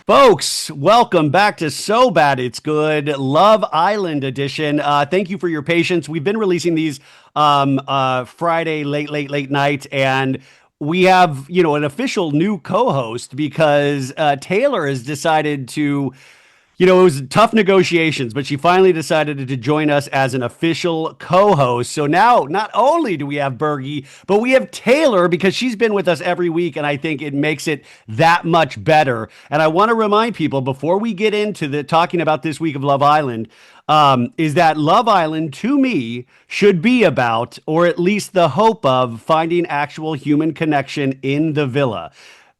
Folks, welcome back to So Bad It's Good, Love Island edition. Thank you for your patience. We've been releasing these Friday late night, and we have an official new co-host because Taylor has decided to. It was tough negotiations, but she finally decided to join us as an official co-host. So now, not only do we have Bergie, but we have Taylor because she's been with us every week, and I think it makes it that much better. And I want to remind people before we get into the talking about this week of Love Island, is that Love Island, to me, should be about, or at least the hope of, finding actual human connection in the villa.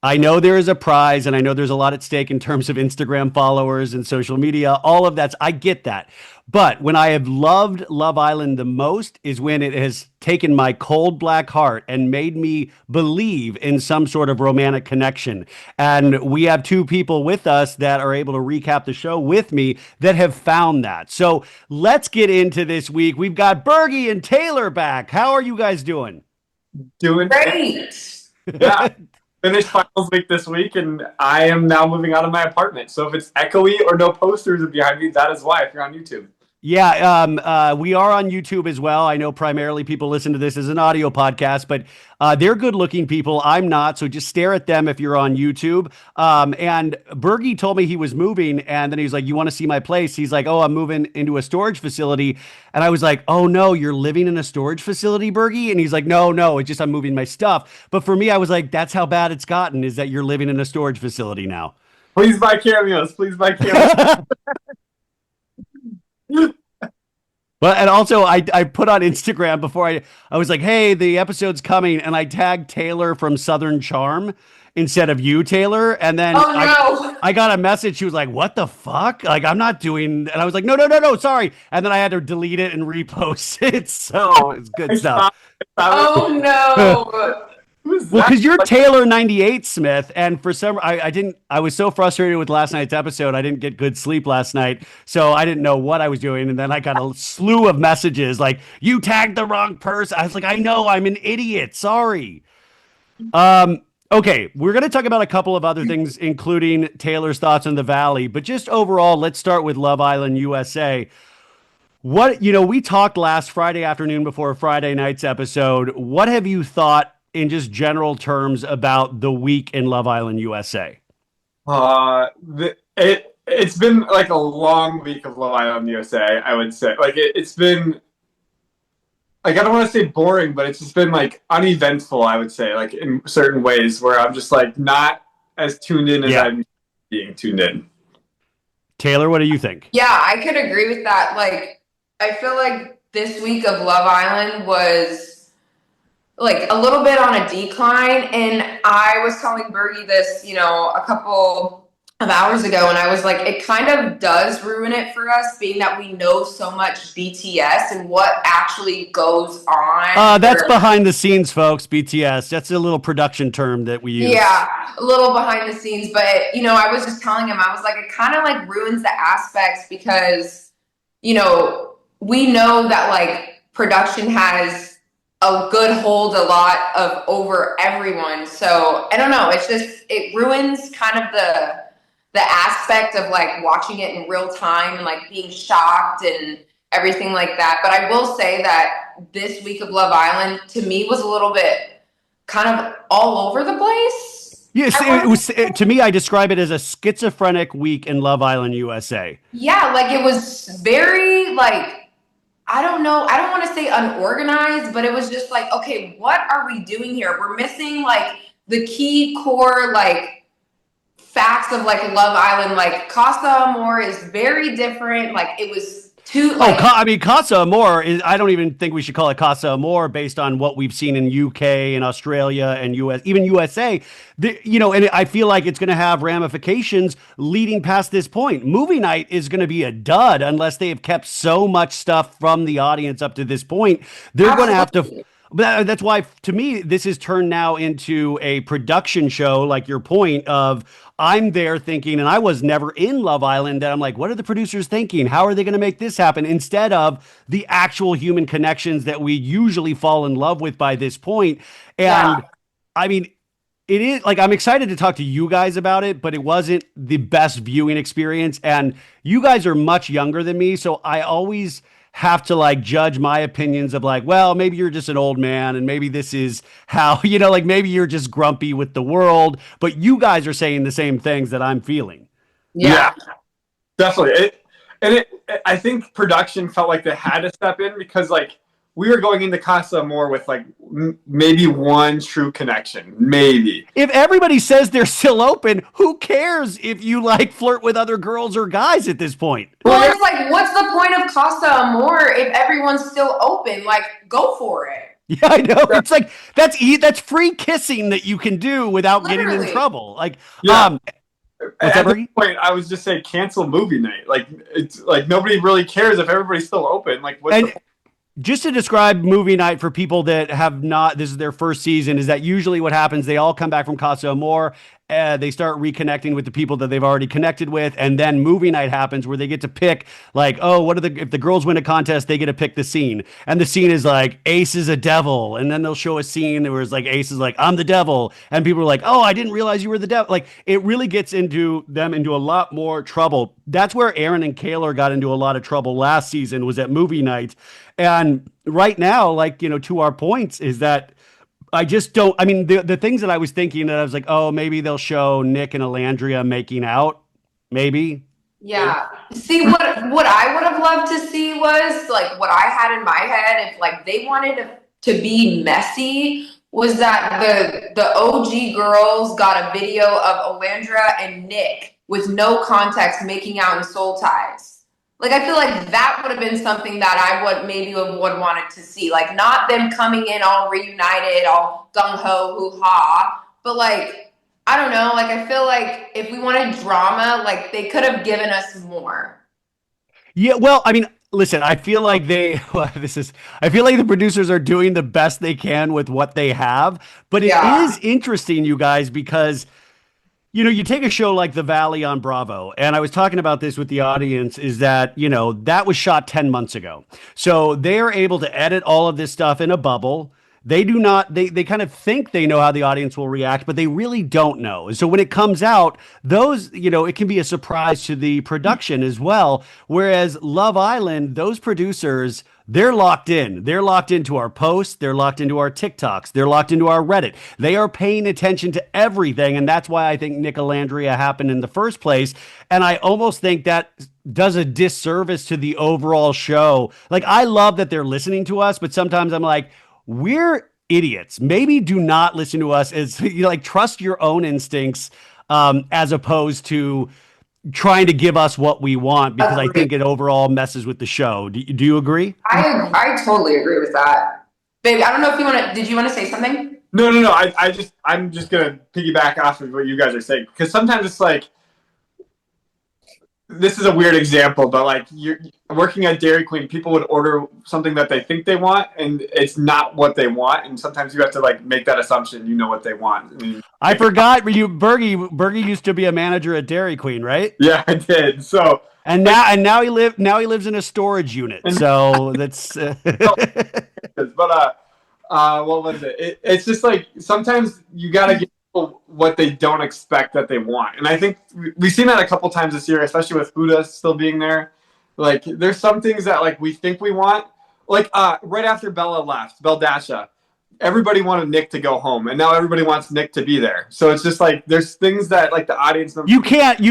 I know there is a prize and I know there's a lot at stake in terms of Instagram followers and social media. All of that. I get that. But when I have loved Love Island the most is when it has taken my cold black heart and made me believe in some sort of romantic connection. And we have two people with us that are able to recap the show with me that have found that. So let's get into this week. We've got Bergie and Taylor back. How are you guys doing? Doing Great. Yeah. Finished finals week this week, and I am now moving out of my apartment. So if it's echoey or no posters behind me, that is why. If you're on YouTube. Yeah, we are on YouTube as well. I know primarily people listen to this as an audio podcast, but they're good-looking people. I'm not, so just stare at them if you're on YouTube. And Bergie told me he was moving, and then he was like, "You want to see my place?" He's like, "Oh, I'm moving into a storage facility," and I was like, "Oh no, you're living in a storage facility, Bergie?" And he's like, "No, it's just I'm moving my stuff." But for me, I was like, "That's how bad it's gotten, is that you're living in a storage facility now." Please buy cameos. Please buy cameos. But and also I put on Instagram before I was like, hey, the episode's coming, and I tagged Taylor from Southern Charm instead of you, Taylor. And then I got a message. She was like, what the fuck? Like, I'm not doing, and I was like, no, sorry. And then I had to delete it and repost it. So it's good stuff. Oh no. Well, because you're Taylor 98 Smith, and for some, I was so frustrated with last night's episode, I didn't get good sleep last night, so I didn't know what I was doing, and then I got a slew of messages like, you tagged the wrong person. I was like, I know, I'm an idiot, sorry. Okay, we're going to talk about a couple of other things, including Taylor's thoughts on the Valley, but just overall, let's start with Love Island USA. We talked last Friday afternoon before Friday night's episode. What have you thought in just general terms about the week in Love Island USA? It's been like a long week of Love Island USA, I would say. Like it's been like, I don't want to say boring, but it's just been like uneventful, I would say, like in certain ways where I'm just like not as tuned in as I'm being tuned in. Taylor, what do you think? Yeah, I could agree with that. Like, I feel like this week of Love Island was like a little bit on a decline, and I was telling Bergie this, a couple of hours ago, and I was like, it kind of does ruin it for us, being that we know so much BTS and what actually goes on. That's behind the scenes, folks. BTS. That's a little production term that we use. Yeah, a little behind the scenes, but I was just telling him, I was like, it kind of like ruins the aspects because, we know that like production has a good hold a lot of over everyone. So I don't know. It's just, it ruins kind of the aspect of like watching it in real time and like being shocked and everything like that. But I will say that this week of Love Island to me was a little bit kind of all over the place. Yes, it was. To me, I describe it as a schizophrenic week in Love Island USA. Yeah, like it was very like, I don't know. I don't want to say unorganized, but it was just like, okay, what are we doing here? We're missing like the key core like facts of like Love Island. Like Casa Amor is very different. Like it was too. Like, Casa Amor is. I don't even think we should call it Casa Amor based on what we've seen in UK and Australia and US, even USA. And I feel like it's going to have ramifications leading past this point. Movie night is going to be a dud unless they have kept so much stuff from the audience up to this point. They're going to have to. That's why, to me, this has turned now into a production show, like your point of, I'm there thinking, and I was never in Love Island, that I'm like, what are the producers thinking? How are they going to make this happen? Instead of the actual human connections that we usually fall in love with by this point. And I mean, it is like I'm excited to talk to you guys about it, but it wasn't the best viewing experience. And you guys are much younger than me, so I always have to like judge my opinions of like, well, maybe you're just an old man, and maybe this is how, like maybe you're just grumpy with the world, but you guys are saying the same things that I'm feeling. Yeah, definitely. I think production felt like they had to step in because like we were going into Casa Amor with like maybe one true connection, maybe. If everybody says they're still open, who cares if you like flirt with other girls or guys at this point? Well, it's like, what's the point of Casa Amor if everyone's still open? Like, go for it. Yeah, I know. It's like that's free kissing that you can do without getting in Literally. trouble. Like, Yeah. what's At that, this Bergie? point, I was just saying cancel movie night. Like it's like nobody really cares if everybody's still open. Like what's And the just to describe movie night for people that have not, this is their first season, is that usually what happens, they all come back from Casa Amor, they start reconnecting with the people that they've already connected with, and then movie night happens where they get to pick, like, oh, if the girls win a contest, they get to pick the scene. And the scene is like, Ace is a devil. And then they'll show a scene where it's like, Ace is like, I'm the devil. And people are like, oh, I didn't realize you were the devil. Like, it really gets into a lot more trouble. That's where Aaron and Kaylor got into a lot of trouble last season, was at movie night. And right now, like, to our points is that I just don't, I mean, the things that I was thinking that I was like, oh, maybe they'll show Nick and Alandria making out. Maybe. Yeah. See, what I would have loved to see was like what I had in my head, if like they wanted to be messy, was that the OG girls got a video of Alandra and Nick with no context making out in soul ties. Like, I feel like that would have been something that I would wanted to see. Like, not them coming in all reunited, all gung-ho, hoo-ha. But, like, I don't know. Like, I feel like if we wanted drama, like, they could have given us more. Yeah, well, I mean, listen, I feel like I feel like the producers are doing the best they can with what they have. But it is interesting, you guys, because you take a show like The Valley on Bravo, and I was talking about this with the audience, is that, that was shot 10 months ago. So they're able to edit all of this stuff in a bubble. They do not, they kind of think they know how the audience will react, but they really don't know. And so when it comes out, those, it can be a surprise to the production as well. Whereas Love Island, those producers, they're locked in. They're locked into our posts. They're locked into our TikToks. They're locked into our Reddit. They are paying attention to everything. And that's why I think Nick Alandria happened in the first place. And I almost think that does a disservice to the overall show. Like, I love that they're listening to us, but sometimes I'm like, we're idiots. Maybe do not listen to us, as like trust your own instincts, as opposed to trying to give us what we want, because I think it overall messes with the show. Do you agree? I totally agree with that. Babe, I don't know if did you want to say something? No. I'm just gonna piggyback off of what you guys are saying, because sometimes it's like, this is a weird example, but like you're working at Dairy Queen, people would order something that they think they want, and it's not what they want. And sometimes you have to like make that assumption, what they want. I mean, I forgot Bergie used to be a manager at Dairy Queen, right? Yeah, I did. So and now he lives in a storage unit. So that's. But what was it? It's just like sometimes you gotta give people what they don't expect that they want, and I think we've seen that a couple times this year, especially with Huda still being there. Like, there's some things that like we think we want. Like right after Bella left, Beldasha, everybody wanted Nick to go home, and now everybody wants Nick to be there. So it's just like there's things that like the audience members, you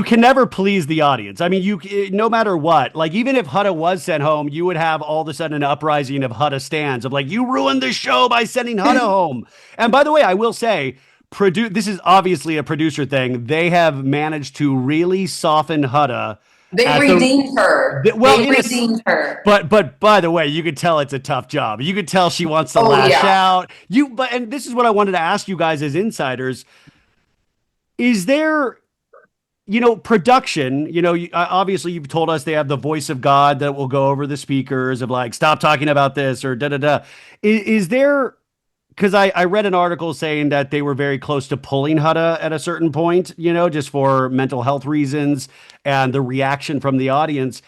can never please the audience. I mean, no matter what, like even if Huda was sent home, you would have all of a sudden an uprising of Huda stands of like, you ruined the show by sending Huda home. And by the way, I will say, this is obviously a producer thing. They have managed to really soften Huda. They redeemed her. They redeemed her. But by the way, you could tell it's a tough job. You could tell she wants to lash out. And this is what I wanted to ask you guys as insiders. Is there, production, obviously you've told us they have the voice of God that will go over the speakers of like, stop talking about this or da-da-da. Is there, because I read an article saying that they were very close to pulling Huda at a certain point, just for mental health reasons and the reaction from the audience.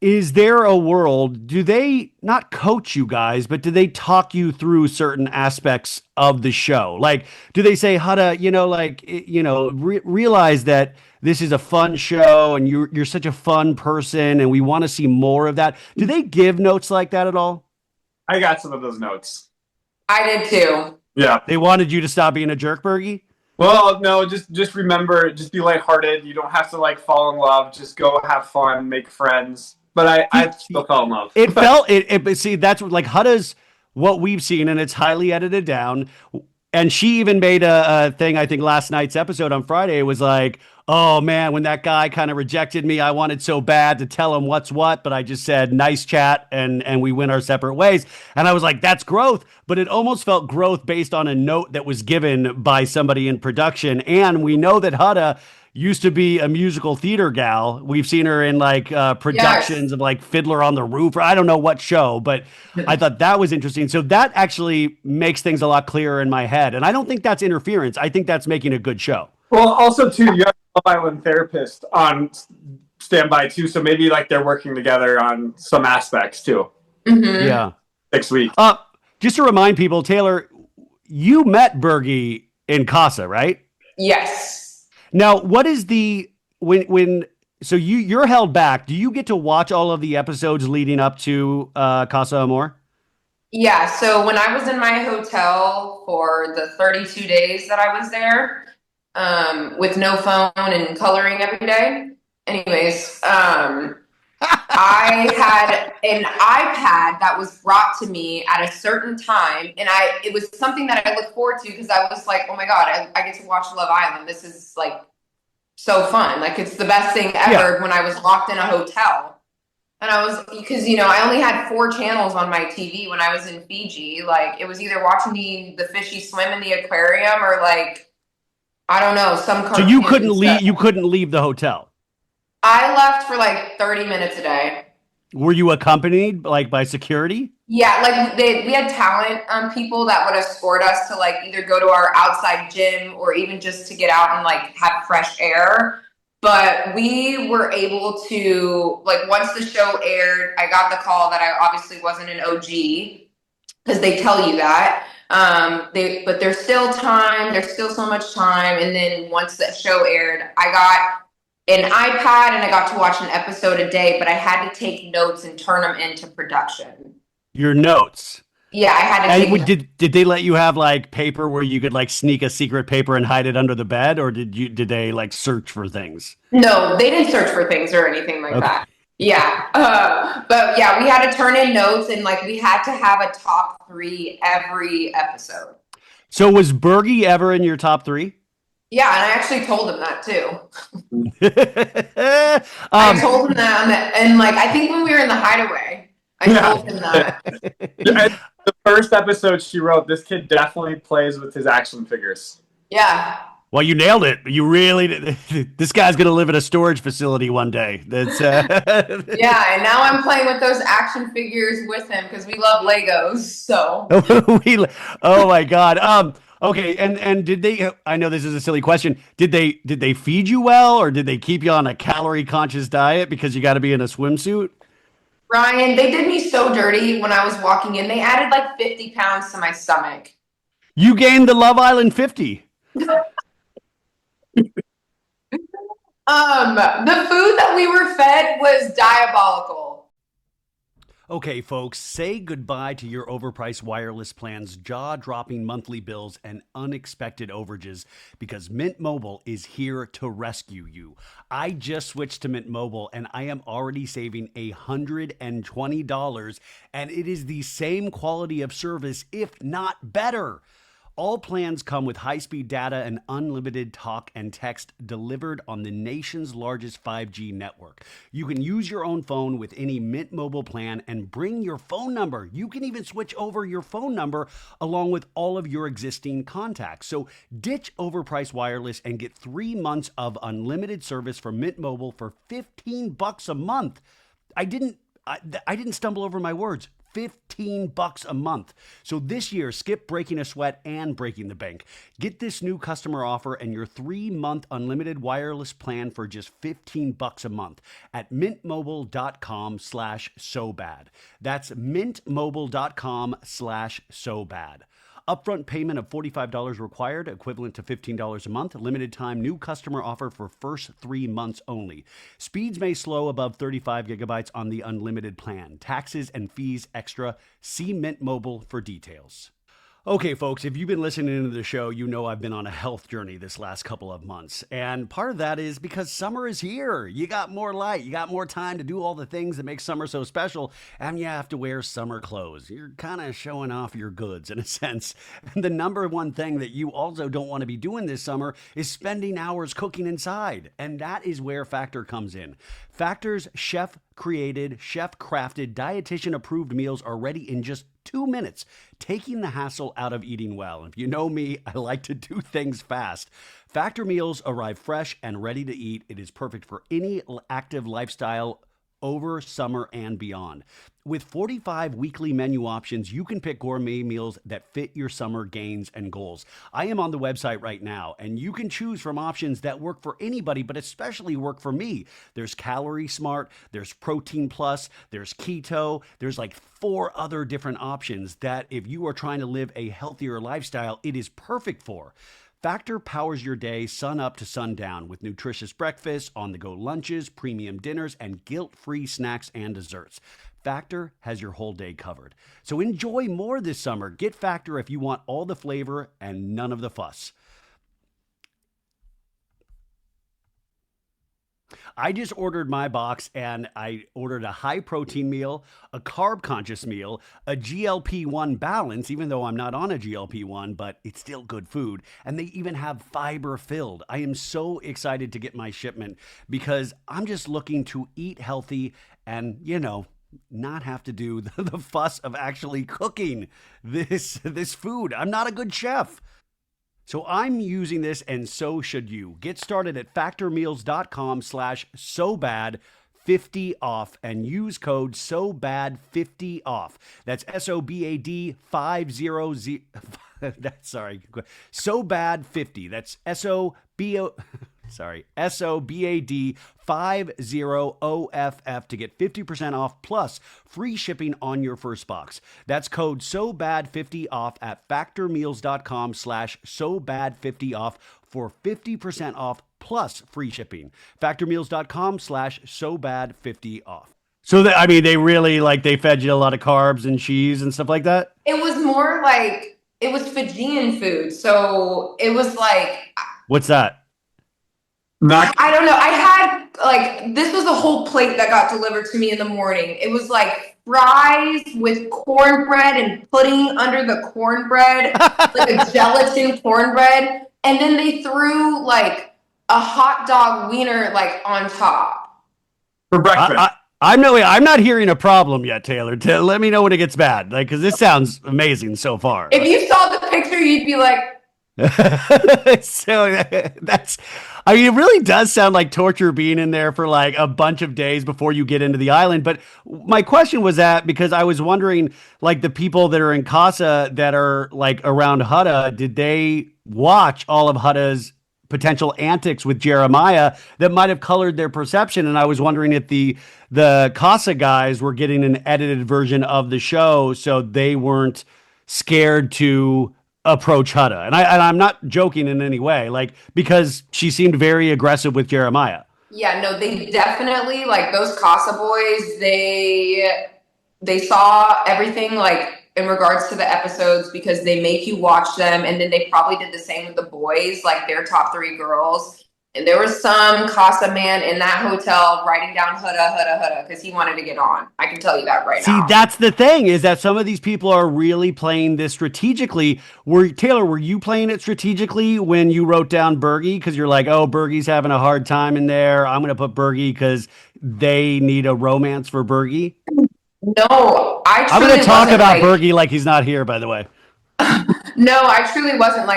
Is there a world, do they not coach you guys, but do they talk you through certain aspects of the show? Like, do they say how to, realize that this is a fun show and you're such a fun person and we want to see more of that? Do they give notes like that at all? I got some of those notes. I did too. Yeah. They wanted you to stop being a jerk, Bergie? Well, no, just remember, just be lighthearted. You don't have to like fall in love. Just go have fun, make friends. But I still fell in love. It felt it. See, that's what like Hutta's what we've seen, and it's highly edited down. And she even made a thing. I think last night's episode on Friday was like, "Oh man, when that guy kind of rejected me, I wanted so bad to tell him what's what, but I just said nice chat, and we went our separate ways." And I was like, "That's growth," but it almost felt growth based on a note that was given by somebody in production. And we know that Hutta used to be a musical theater gal. We've seen her in like productions Yes. of like Fiddler on the Roof, or I don't know what show, but I thought that was interesting. So that actually makes things a lot clearer in my head. And I don't think that's interference. I think that's making a good show. Well, also too, you have a Love Island therapist on standby too, so maybe like they're working together on some aspects too. Mm-hmm. Yeah. 6 weeks. Just to remind people, Taylor, you met Bergie in Casa, right? Yes. Now, what is the when so you're held back? Do you get to watch all of the episodes leading up to Casa Amor? Yeah, so when I was in my hotel for the 32 days that I was there, with no phone and coloring every day. Anyways, I had an iPad that was brought to me at a certain time, and it was something that I looked forward to because I was like, oh my God, I get to watch Love Island. This is like so fun. Like it's the best thing ever when I was locked in a hotel. And I was, because, I only had 4 channels on my TV when I was in Fiji. Like it was either watching the fishy swim in the aquarium or like, I don't know, some So you cartoon couldn't leave. stuff. You couldn't leave the hotel. I left for like 30 minutes a day. Were you accompanied like by security? Yeah, like we had talent people that would escort us to like either go to our outside gym or even just to get out and like have fresh air. But we were able to, like, once the show aired, I got the call that I obviously wasn't an OG because they tell you that. But there's still time. There's still so much time. And then once the show aired, I got an iPad and I got to watch an episode a day, but I had to take notes and turn them into production. Your notes. Yeah, I had to And take. did they let you have like paper where you could like sneak a secret paper and hide it under the bed, or did they like search for things? No, they didn't search for things or anything like that. Yeah. But yeah, we had to turn in notes and like we had to have a top 3 every episode. So was Bergie ever in your top 3? Yeah, and I actually told him that too. I I told him that, and like I think when we were in the hideaway, I told him that. And the first episode she wrote, this kid definitely plays with his action figures. Yeah. Well, you nailed it. You really did. This guy's going to live at a storage facility one day. That's Yeah, and now I'm playing with those action figures with him because we love Legos. So. Oh my God. Okay, and did they? I know this is a silly question. Did they feed you well, or did they keep you on a calorie conscious diet because you got to be in a swimsuit? Ryan, they did me so dirty when I was walking in. They added like 50 pounds to my stomach. You gained the Love Island 50. The food that we were fed was diabolical. Okay, folks, say goodbye to your overpriced wireless plans, jaw-dropping monthly bills, and unexpected overages because Mint Mobile is here to rescue you. I just switched to Mint Mobile, and I am already saving $120, and it is the same quality of service, if not better. All plans come with high-speed data and unlimited talk and text delivered on the nation's largest 5G network. You can use your own phone with any Mint Mobile plan and bring your phone number. You can even switch over your phone number along with all of your existing contacts. So ditch overpriced wireless and get 3 months of unlimited service from Mint Mobile for $15 a month. I didn't I didn't stumble over my words. $15 a month. So this year, skip breaking a sweat and breaking the bank. Get this new customer offer and your 3-month unlimited wireless plan for just $15 a month at mintmobile.com/sobad. That's mintmobile.com/sobad. Upfront payment of $45 required, equivalent to $15 a month. Limited time new customer offer for first 3 months only. Speeds may slow above 35 gigabytes on the unlimited plan. Taxes and fees extra. See Mint Mobile for details. Okay, folks, if you've been listening to the show, you know I've been on a health journey this last couple of months. And part of that is because summer is here. You got more light. You got more time to do all the things that make summer so special. And you have to wear summer clothes. You're kind of showing off your goods in a sense. And the number one thing that you also don't want to be doing this summer is spending hours cooking inside. And that is where Factor comes in. Factor's chef-created, chef-crafted, dietitian-approved meals are ready in just 2 minutes, taking the hassle out of eating well. If you know me, I like to do things fast. Factor meals arrive fresh and ready to eat. It is perfect for any active lifestyle over summer and beyond. With 45 weekly menu options, you can pick gourmet meals that fit your summer gains and goals. I am on the website right now, and you can choose from options that work for anybody, but especially work for me. There's Calorie Smart, there's Protein Plus, there's Keto, there's like 4 other different options that if you are trying to live a healthier lifestyle, it is perfect for. Factor powers your day sun up to sundown with nutritious breakfasts, on-the-go lunches, premium dinners, and guilt-free snacks and desserts. Factor has your whole day covered. So enjoy more this summer. Get Factor if you want all the flavor and none of the fuss. I just ordered my box and I ordered a high protein meal, a carb conscious meal, a GLP-1 balance, even though I'm not on a GLP-1, but it's still good food. And they even have fiber filled. I am so excited to get my shipment because I'm just looking to eat healthy and, not have to do the fuss of actually cooking this food. I'm not a good chef. So I'm using this and so should you. Get started at factormeals.com/sobad50 off and use code SOBAD50 off. That's SOBAD 50. That's sorry. SOBAD50. That's SOBAD 50OFF to get 50% off plus free shipping on your first box. That's code SOBAD50 off at factormeals.com/SOBAD50 off for 50% off plus free shipping. Factormeals.com/SOBAD50 off. So they really they fed you a lot of carbs and cheese and stuff like that? It was more like it was Fijian food. So it was like, what's that? I don't know. I had this was a whole plate that got delivered to me in the morning. It was like fries with cornbread and pudding under the cornbread, like a gelatin cornbread. And then they threw like a hot dog wiener on top. For breakfast. I'm not hearing a problem yet, Taylor. Let me know when it gets bad. Because this sounds amazing so far. If you saw the picture, you'd be like, so it really does sound like torture being in there for a bunch of days before you get into the island. But my question was because I was wondering, the people that are in Casa that are around Hutta, did they watch all of Hutta's potential antics with Jeremiah that might have colored their perception? And I was wondering if the Casa guys were getting an edited version of the show so they weren't scared to approach Hutta. And I'm not joking in any way, because she seemed very aggressive with Jeremiah. Yeah, no, they definitely, those Casa boys, they saw everything, in regards to the episodes because they make you watch them. And then they probably did the same with the boys, their top 3 girls. And there was some Casa man in that hotel writing down Hutta, because he wanted to get on. I can tell you that right now. See, that's the thing, is that some of these people are really playing this strategically. Taylor, were you playing it strategically when you wrote down Bergie? Because you're like, oh, Bergie's having a hard time in there. I'm going to put Bergie because they need a romance for Bergie. No, I'm going to talk about Bergie like he's not here, by the way. No, I truly wasn't.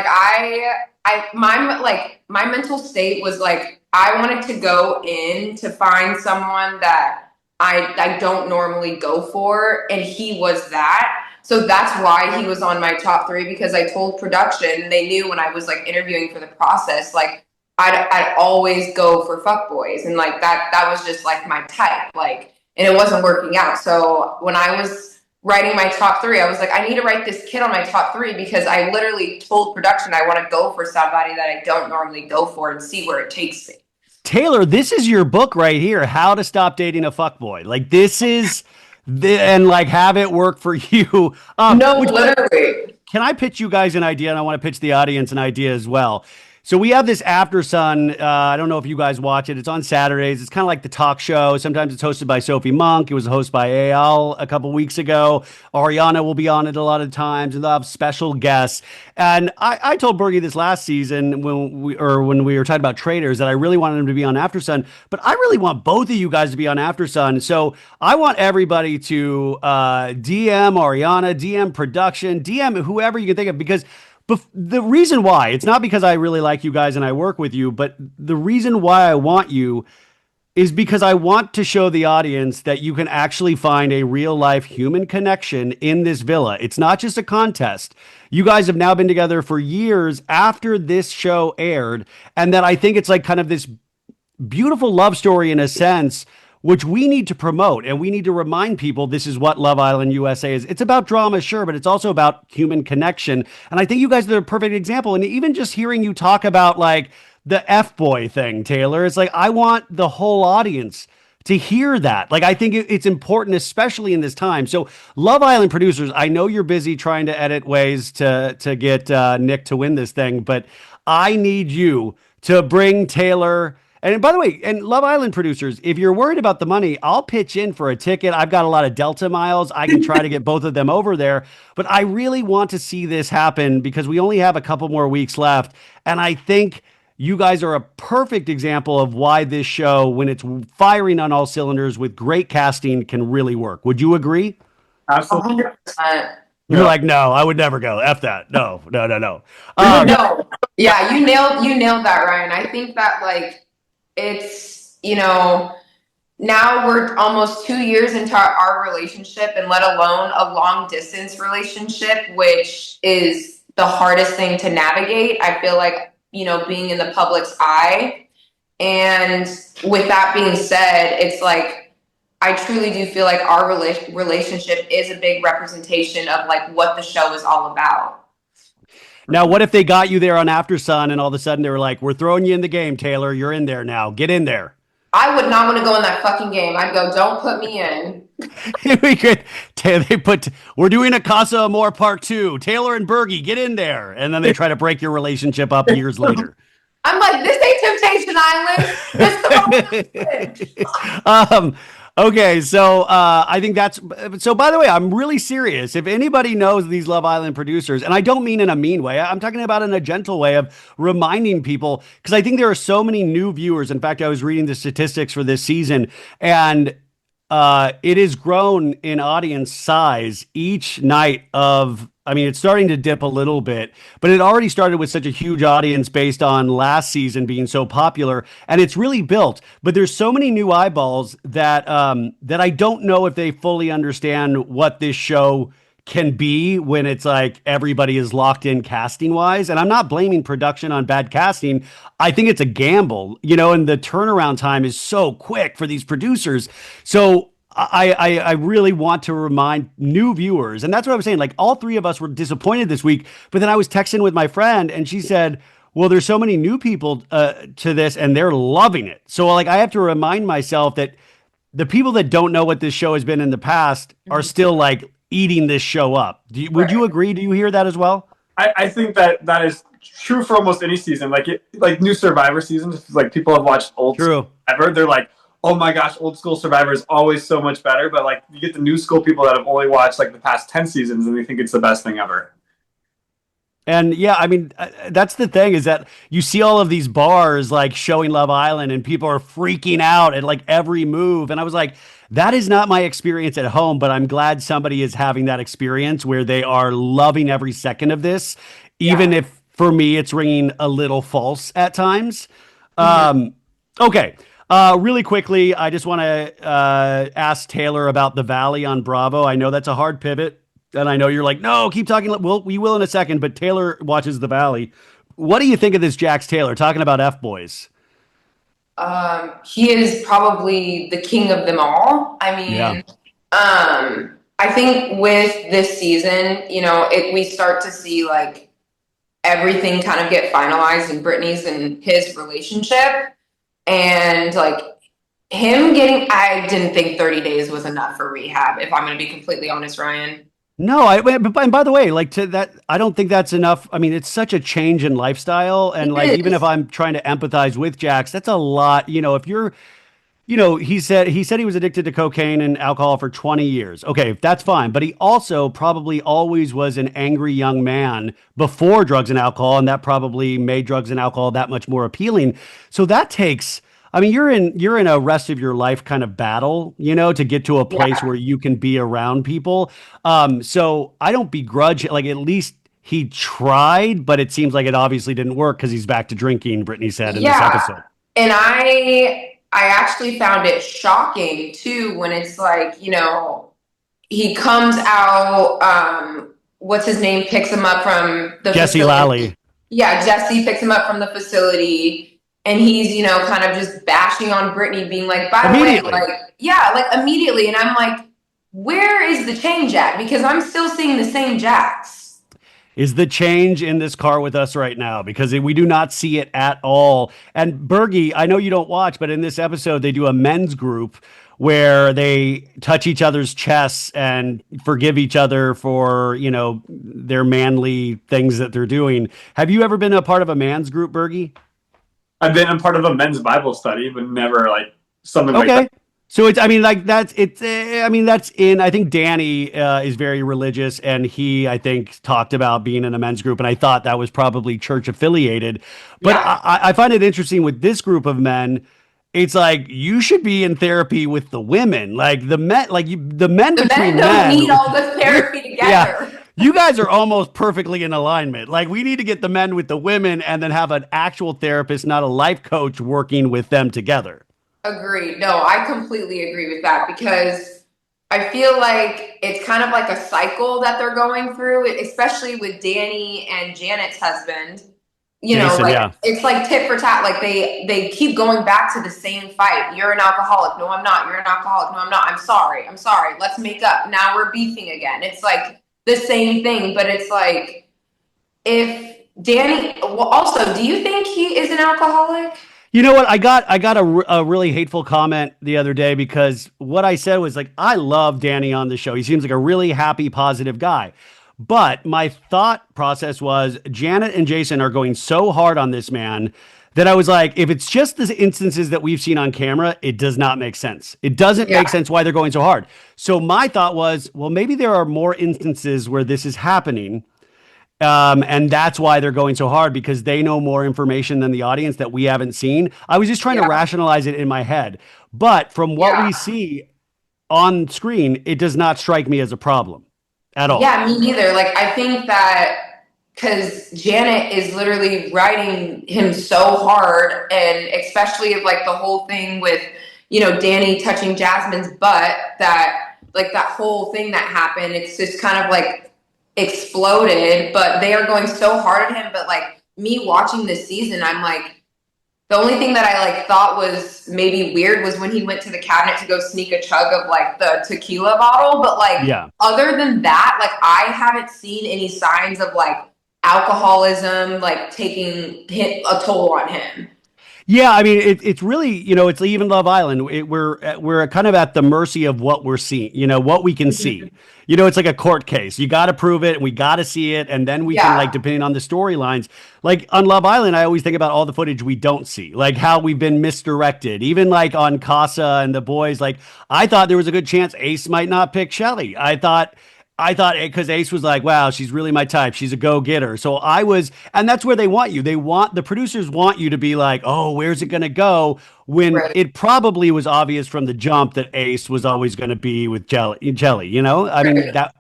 My mental state was I wanted to go in to find someone that I don't normally go for, and he was that. So that's why he was on my top 3, because I told production, they knew when I was like interviewing for the process, like I'd always go for fuckboys, and like that was just like my type, like, and it wasn't working out. So when I was writing my top 3, I was like, I need to write this kid on my top 3, because I literally told production I want to go for somebody that I don't normally go for and see where it takes me. Taylor, this is your book right here, How to Stop Dating a Fuckboy. Like this is and like have it work for you. No, literally. Can I pitch you guys an idea? And I want to pitch the audience an idea as well. So we have this After Sun. I don't know if you guys watch it. It's on Saturdays. It's kind of like the talk show. Sometimes it's hosted by Sophie Monk. It was hosted by Al a couple weeks ago. Ariana will be on it a lot of times, and they'll have special guests. And I told Bergie this last season when we were talking about traders that I really wanted him to be on After Sun, but I really want both of you guys to be on After Sun. So I want everybody to DM Ariana, DM production, DM whoever you can think of, because the reason why, it's not because I really like you guys and I work with you, but the reason why I want you is because I want to show the audience that you can actually find a real life human connection in this villa. It's not just a contest. You guys have now been together for years after this show aired, and that I think it's like kind of this beautiful love story in a sense, which we need to promote, and we need to remind people this is what Love Island USA is. It's about drama, sure, but it's also about human connection. And I think you guys are a perfect example. And even just hearing you talk about like the F-boy thing, Taylor, it's like, I want the whole audience to hear that. Like, I think it's important, especially in this time. So Love Island producers, I know you're busy trying to edit ways to get Nick to win this thing, but I need you to bring Taylor. And by the way, and Love Island producers, if you're worried about the money, I'll pitch in for a ticket. I've got a lot of Delta miles. I can try to get both of them over there. But I really want to see this happen because we only have a couple more weeks left. And I think you guys are a perfect example of why this show, when it's firing on all cylinders with great casting, can really work. Would you agree? Absolutely. 100%. You're like, no, I would never go. F that. No. No. Yeah, you nailed that, Ryan. I think that like it's, now we're almost 2 years into our relationship, and let alone a long distance relationship, which is the hardest thing to navigate. I feel like, being in the public's eye. And with that being said, it's like, I truly do feel like our relationship is a big representation of like what the show is all about. Now, what if they got you there on After Sun and all of a sudden they were like, we're throwing you in the game, Taylor. You're in there now. Get in there. I would not want to go in that fucking game. I'd go, don't put me in. We could, we're doing a Casa Amor Part 2. Taylor and Bergie, get in there. And then they try to break your relationship up years later. I'm like, this ain't Temptation Island. This the Okay, so I think that's so. By the way, I'm really serious. If anybody knows these Love Island producers, and I don't mean in a mean way, I'm talking about in a gentle way of reminding people, because I think there are so many new viewers. In fact, I was reading the statistics for this season, and it has grown in audience size each night of. I mean, it's starting to dip a little bit, but it already started with such a huge audience based on last season being so popular, and it's really built. But there's so many new eyeballs that that I don't know if they fully understand what this show can be when it's like everybody is locked in casting wise. And I'm not blaming production on bad casting. I think it's a gamble, and the turnaround time is so quick for these producers. So I really want to remind new viewers, and that's what I was saying. Like, all three of us were disappointed this week, but then I was texting with my friend, and she said, well, there's so many new people to this, and they're loving it. So, like, I have to remind myself that the people that don't know what this show has been in the past are still, like, eating this show up. Would you agree? Do you hear that as well? I think that is true for almost any season. Like new Survivor seasons, like people have watched old Survivor, they're like, oh my gosh, old school Survivor is always so much better. But like, you get the new school people that have only watched like the past 10 seasons and they think it's the best thing ever. And yeah, I mean, that's the thing, is that you see all of these bars like showing Love Island and people are freaking out at like every move. And I was like, that is not my experience at home, but I'm glad somebody is having that experience where they are loving every second of this, even if for me it's ringing a little false at times. Okay. Really quickly, I just want to ask Taylor about the Valley on Bravo. I know that's a hard pivot, and I know you're like, no, keep talking. We will in a second, but Taylor watches the Valley. What do you think of this Jax Taylor talking about F boys? He is probably the king of them all. I Yeah. mean, I think with this season, we start to see like everything kind of get finalized in Brittany's and his relationship. And like him getting, I didn't think 30 days was enough for rehab, if I'm going to be completely honest, Ryan. No, and by the way, like to that, I don't think that's enough. I mean, it's such a change in lifestyle, and like It even if is. I'm trying to empathize with Jax, that's a lot. If you're he said he was addicted to cocaine and alcohol for 20 years. Okay, that's fine. But he also probably always was an angry young man before drugs and alcohol, and that probably made drugs and alcohol that much more appealing. So that takes, I mean, you're in a rest of your life kind of battle, to get to a place Yeah. where you can be around people. So I don't begrudge, like at least he tried, but it seems like it obviously didn't work because he's back to drinking, Brittany said in this Yeah. episode. And I actually found it shocking too when it's like, he comes out, what's his name picks him up from the Jesse facility. Lally. Yeah, Jesse picks him up from the facility and he's, kind of just bashing on Brittany, being like, by the way, Immediately. like, yeah, like immediately. And I'm like, where is the change at? Because I'm still seeing the same Jax. Is the change in this car with us right now because we do not see it at all. And Bergie, I know you don't watch, but in this episode, they do a men's group where they touch each other's chests and forgive each other for, their manly things that they're doing. Have you ever been a part of a man's group, Bergie? I've been a part of a men's Bible study, but never like something like that. Okay. So it's, I mean, like that's it's. I mean, that's in. I think Danny is very religious, and he, I think, talked about being in a men's group, and I thought that was probably church affiliated. But Yeah. I find it interesting with this group of men. It's like you should be in therapy with the women, like the men, the men The men between don't need men. all this therapy Yeah, together. you guys are almost perfectly in alignment. Like we need to get the men with the women, and then have an actual therapist, not a life coach, working with them together. Agreed. No, I completely agree with that because I feel like it's kind of like a cycle that they're going through, especially with Danny and Janet's husband. Jason, Like yeah. it's like tit for tat. Like they keep going back to the same fight. You're an alcoholic. No, I'm not. You're an alcoholic. No, I'm not. I'm sorry. I'm sorry. Let's make up. Now we're beefing again. It's like the same thing, but it's like if Danny. Well, also, do you think he is an alcoholic? You know what? I got a really hateful comment the other day because what I said was like I love Danny on the show. He seems like a really happy, positive guy. But my thought process was Janet and Jason are going so hard on this man that I was like, if it's just the instances that we've seen on camera, it does not make sense. It doesn't make Yeah. sense why they're going so hard. So my thought was, well, maybe there are more instances where this is happening, and that's why they're going so hard because they know more information than the audience that we haven't seen. I was just trying to Yeah. rationalize it in my head. But from what Yeah. we see on screen, it does not strike me as a problem at all. Yeah, me neither. Like, I think that because Janet is literally writing him so hard, and especially of like the whole thing with, Danny touching Jasmine's butt, like that whole thing that happened, it's just kind of like exploded, but they are going so hard at him. But like me watching this season, I'm like, the only thing that I like thought was maybe weird was when he went to the cabinet to go sneak a chug of like the tequila bottle. But like Yeah. other than that, like I haven't seen any signs of like alcoholism like taking hit a toll on him. Yeah, I mean, it's really, it's even Love Island. We're kind of at the mercy of what we're seeing, what we can see. It's like a court case. You got to prove it, and we got to see it, and then we can, like, Yeah. depending on the storylines. Like on Love Island, I always think about all the footage we don't see, like how we've been misdirected. Even like on Casa and the boys, like I thought there was a good chance Ace might not pick Shelly. I thought because Ace was like, wow, she's really my type. She's a go getter. So I was, and that's where they want you. The producers want you to be like, oh, where's it going to go? When Right. it probably was obvious from the jump that Ace was always going to be with Jelly, I mean, Right.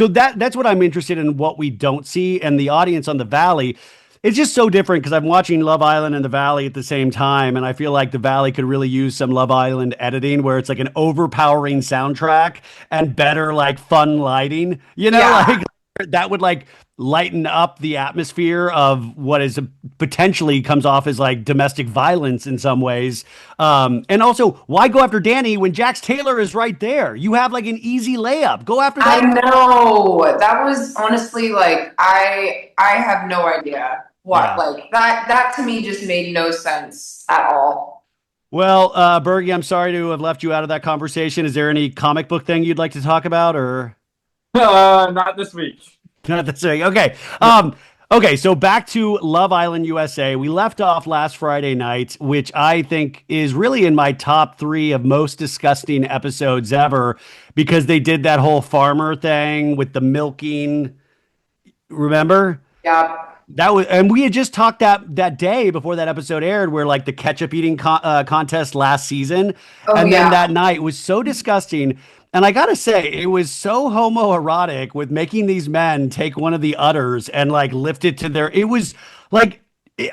that's what I'm interested in, what we don't see. And the audience on the Valley, it's just so different because I'm watching Love Island and The Valley at the same time, and I feel like The Valley could really use some Love Island editing where it's like an overpowering soundtrack and better like fun lighting. You know, Yeah. like that would like lighten up the atmosphere of what is potentially comes off as like domestic violence in some ways. And also, why go after Danny when Jax Taylor is right there? You have like an easy layup. Go after I that. know. That was honestly like I have no idea what Yeah. like that to me just made no sense at all. Well, Bergie, I'm sorry to have left you out of that conversation. Is there any comic book thing you'd like to talk about, or Not this week. not this thing? Okay. Okay. So back to Love Island USA. We left off last Friday night, which I think is really in my top 3 of most disgusting episodes ever, because they did that whole farmer thing with the milking. Remember? Yeah. That was, and we had just talked that day before that episode aired, where like the ketchup eating contest last season, Oh and yeah. then that night was so disgusting. And I gotta say, it was so homoerotic with making these men take one of the udders and like lift it to their. It was like,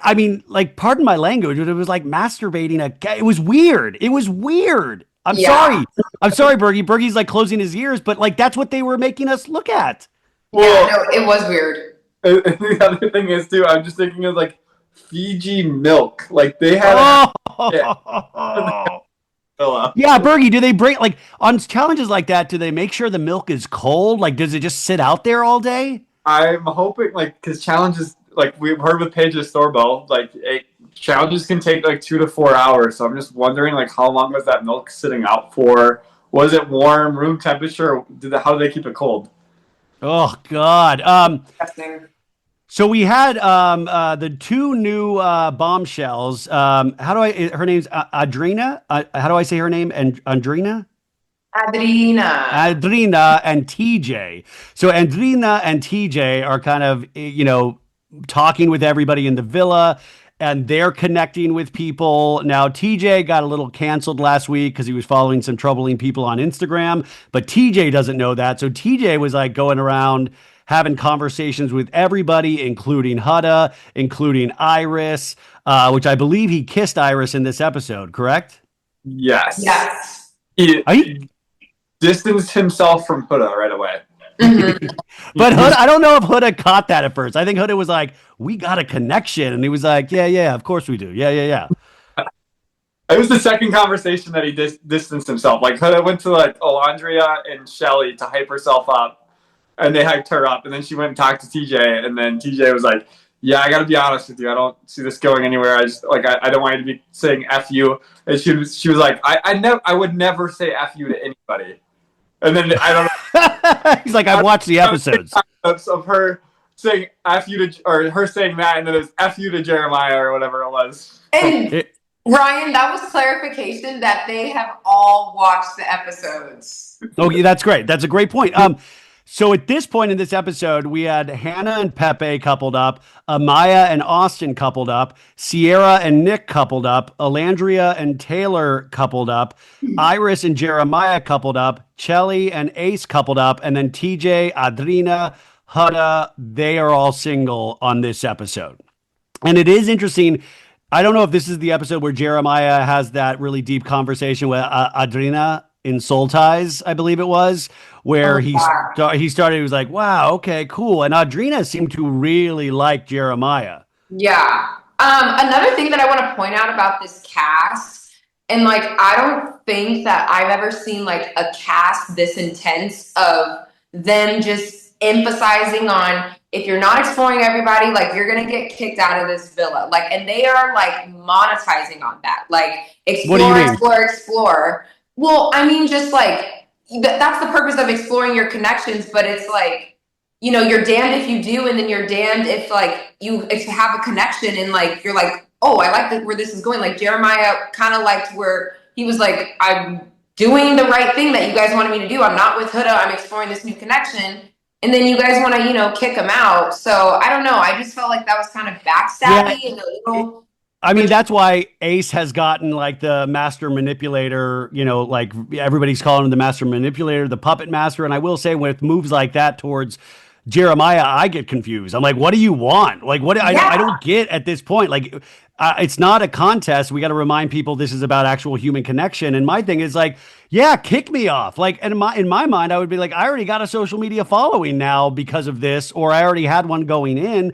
I mean, like, pardon my language, but it was like masturbating It was weird. It was weird. I'm Yeah. sorry. I'm sorry, Bergie. Bergie's like closing his ears, but like that's what they were making us look at. Well, Yeah, no, it was weird. the other thing is too, I'm just thinking of like Fiji milk. Like they had Oh. Villa. Yeah, Bergie, do they bring like on challenges like that? Do they make sure the milk is cold? Like, does it just sit out there all day? I'm hoping like because challenges like we've heard with Paige's Storbo, like challenges can take like 2 to 4 hours. So I'm just wondering like how long was that milk sitting out for? Was it warm, room temperature? Or how did they keep it cold? Oh God. Disgusting. So we had the 2 new bombshells. How do I? Her name's Adrina. How do I say her name? And Andrina. Adrina. Adrina and TJ. So Adrina and TJ are kind of, talking with everybody in the villa, and they're connecting with people. Now, TJ got a little canceled last week because he was following some troubling people on Instagram, but TJ doesn't know that. So TJ was like going around having conversations with everybody, including Hudda, including Iris, which I believe he kissed Iris in this episode, correct? Yes. Yes. He distanced himself from Huda right away. Mhm. But Hudda, I don't know if Hudda caught that at first. I think Hudda was like, we got a connection. And he was like, yeah, of course we do. Yeah. It was the second conversation that he distanced himself. Like Huda went to like Alondria and Shelly to hype herself up, and they hyped her up, and then she went and talked to TJ, and then TJ was like, yeah, I gotta be honest with you, I don't see this going anywhere. I just like I don't want you to be saying F you. And she was like, I would never say F you to anybody. And then I don't know. He's like, I've watched the episodes. Of her saying F you to, or her saying that, and then it was F you to Jeremiah or whatever it was. And Ryan, that was clarification that they have all watched the episodes. Okay, that's great. That's a great point. So at this point in this episode, we had Hannah and Pepe coupled up, Amaya and Austin coupled up, Sierra and Nick coupled up, Alandria and Taylor coupled up, Iris and Jeremiah coupled up, Chelly and Ace coupled up, and then TJ, Adrina, Hudda, they are all single on this episode. And it is interesting. I don't know if this is the episode where Jeremiah has that really deep conversation with Adrina in Soul Ties, I believe it was, where he started, he was like, wow, okay, cool. And Adrina seemed to really like Jeremiah. Yeah. Another thing that I want to point out about this cast, and like, I don't think that I've ever seen like a cast this intense of them just emphasizing on, if you're not exploring everybody, like you're going to get kicked out of this villa. Like, and they are like monetizing on that. Like explore. Well, I mean, just like, that's the purpose of exploring your connections, but it's like, you're damned if you do, and then you're damned if like you have a connection and like, you're like, oh, I like where this is going. Like Jeremiah kind of liked where he was like, I'm doing the right thing that you guys wanted me to do. I'm not with Hudda. I'm exploring this new connection. And then you guys want to, kick him out. So I don't know. I just felt like that was kind of backstabby and a little. I mean, that's why Ace has gotten like the master manipulator, like everybody's calling him the master manipulator, the puppet master. And I will say with moves like that towards Jeremiah, I get confused. I'm like, what do you want? Like, what? I Yeah. don't get at this point. Like, it's not a contest. We got to remind people this is about actual human connection. And my thing is like, yeah, kick me off. Like, and in my mind, I would be like, I already got a social media following now because of this, or I already had one going in.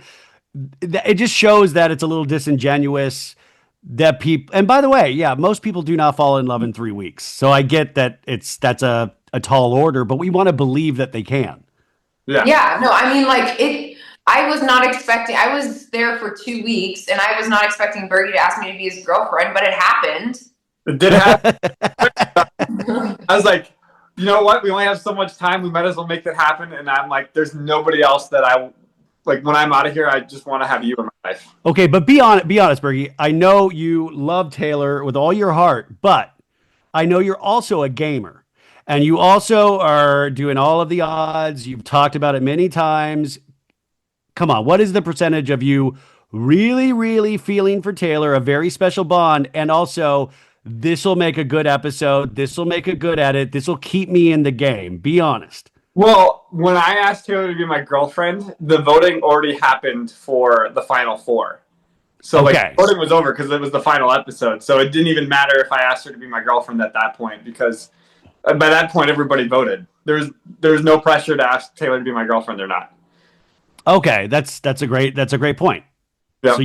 It just shows that it's a little disingenuous that people. And by the way, yeah, most people do not fall in love in 3 weeks. So I get that that's a tall order, but we want to believe that they can. Yeah. Yeah, no, I mean, like, I was not expecting, I was there for 2 weeks, and I was not expecting Bergie to ask me to be his girlfriend, but it happened. It did happen. I was like, you know what? We only have so much time. We might as well make that happen. And I'm like, there's nobody else that I like. When I'm out of here, I just want to have you in my life. Okay, but be honest, Bergie. I know you love Taylor with all your heart, but I know you're also a gamer. And you also are doing all of the odds. You've talked about it many times. Come on, what is the percentage of you really, really feeling for Taylor, a very special bond, and also this will make a good episode, this will make a good edit, this will keep me in the game? Be honest. Well, when I asked Taylor to be my girlfriend, the voting already happened for the final four. So Okay. like voting was over because it was the final episode. So it didn't even matter if I asked her to be my girlfriend at that point because by that point everybody voted. There's no pressure to ask Taylor to be my girlfriend or not. Okay, that's a great point. Yep. So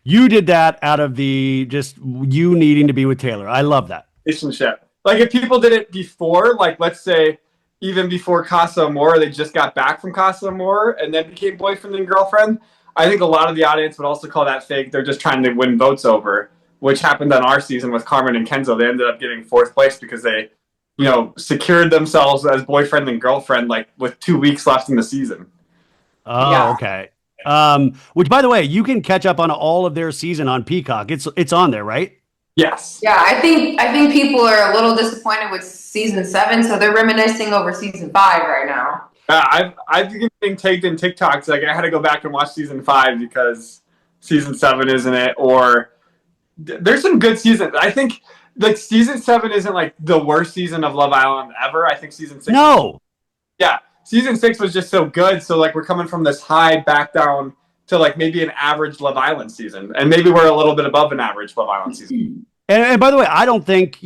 you did that out of the just you needing to be with Taylor. I love that. Relationship. Like if people did it before, like let's say even before Casa Amor, they just got back from Casa Amor and then became boyfriend and girlfriend. I think a lot of the audience would also call that fake. They're just trying to win votes over, which happened on our season with Carmen and Kenzo. They ended up getting fourth place because they, secured themselves as boyfriend and girlfriend, like with 2 weeks left in the season. Oh, Yeah. okay. Which by the way, you can catch up on all of their season on Peacock. It's on there, right? Yes. Yeah, I think people are a little disappointed with season 7, so they're reminiscing over season 5 right now. I've been getting tagged in TikToks. Like I had to go back and watch season 5 because season 7 isn't it? Or there's some good seasons. I think like season 7 isn't like the worst season of Love Island ever. I think season 6. No. Yeah, season 6 was just so good. So like we're coming from this high back down to like maybe an average Love Island season, and maybe we're a little bit above an average Love Island season. And by the way, I don't think,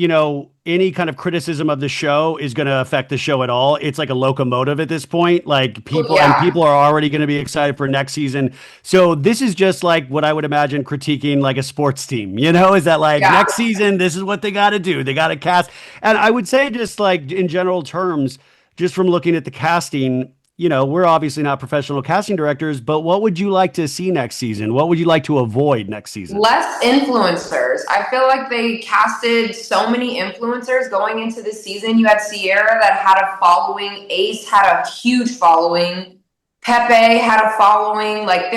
any kind of criticism of the show is going to affect the show at all. It's like a locomotive at this point. Like people are already going to be excited for next season. So this is just like what I would imagine critiquing like a sports team, is that like next season, this is what they got to do. They got to cast. And I would say just like in general terms, just from looking at the casting, we're obviously not professional casting directors, but what would you like to see next season? What would you like to avoid next season? Less influencers. I feel like they casted so many influencers going into this season. You had Sierra that had a following. Ace had a huge following. Pepe had a following. Like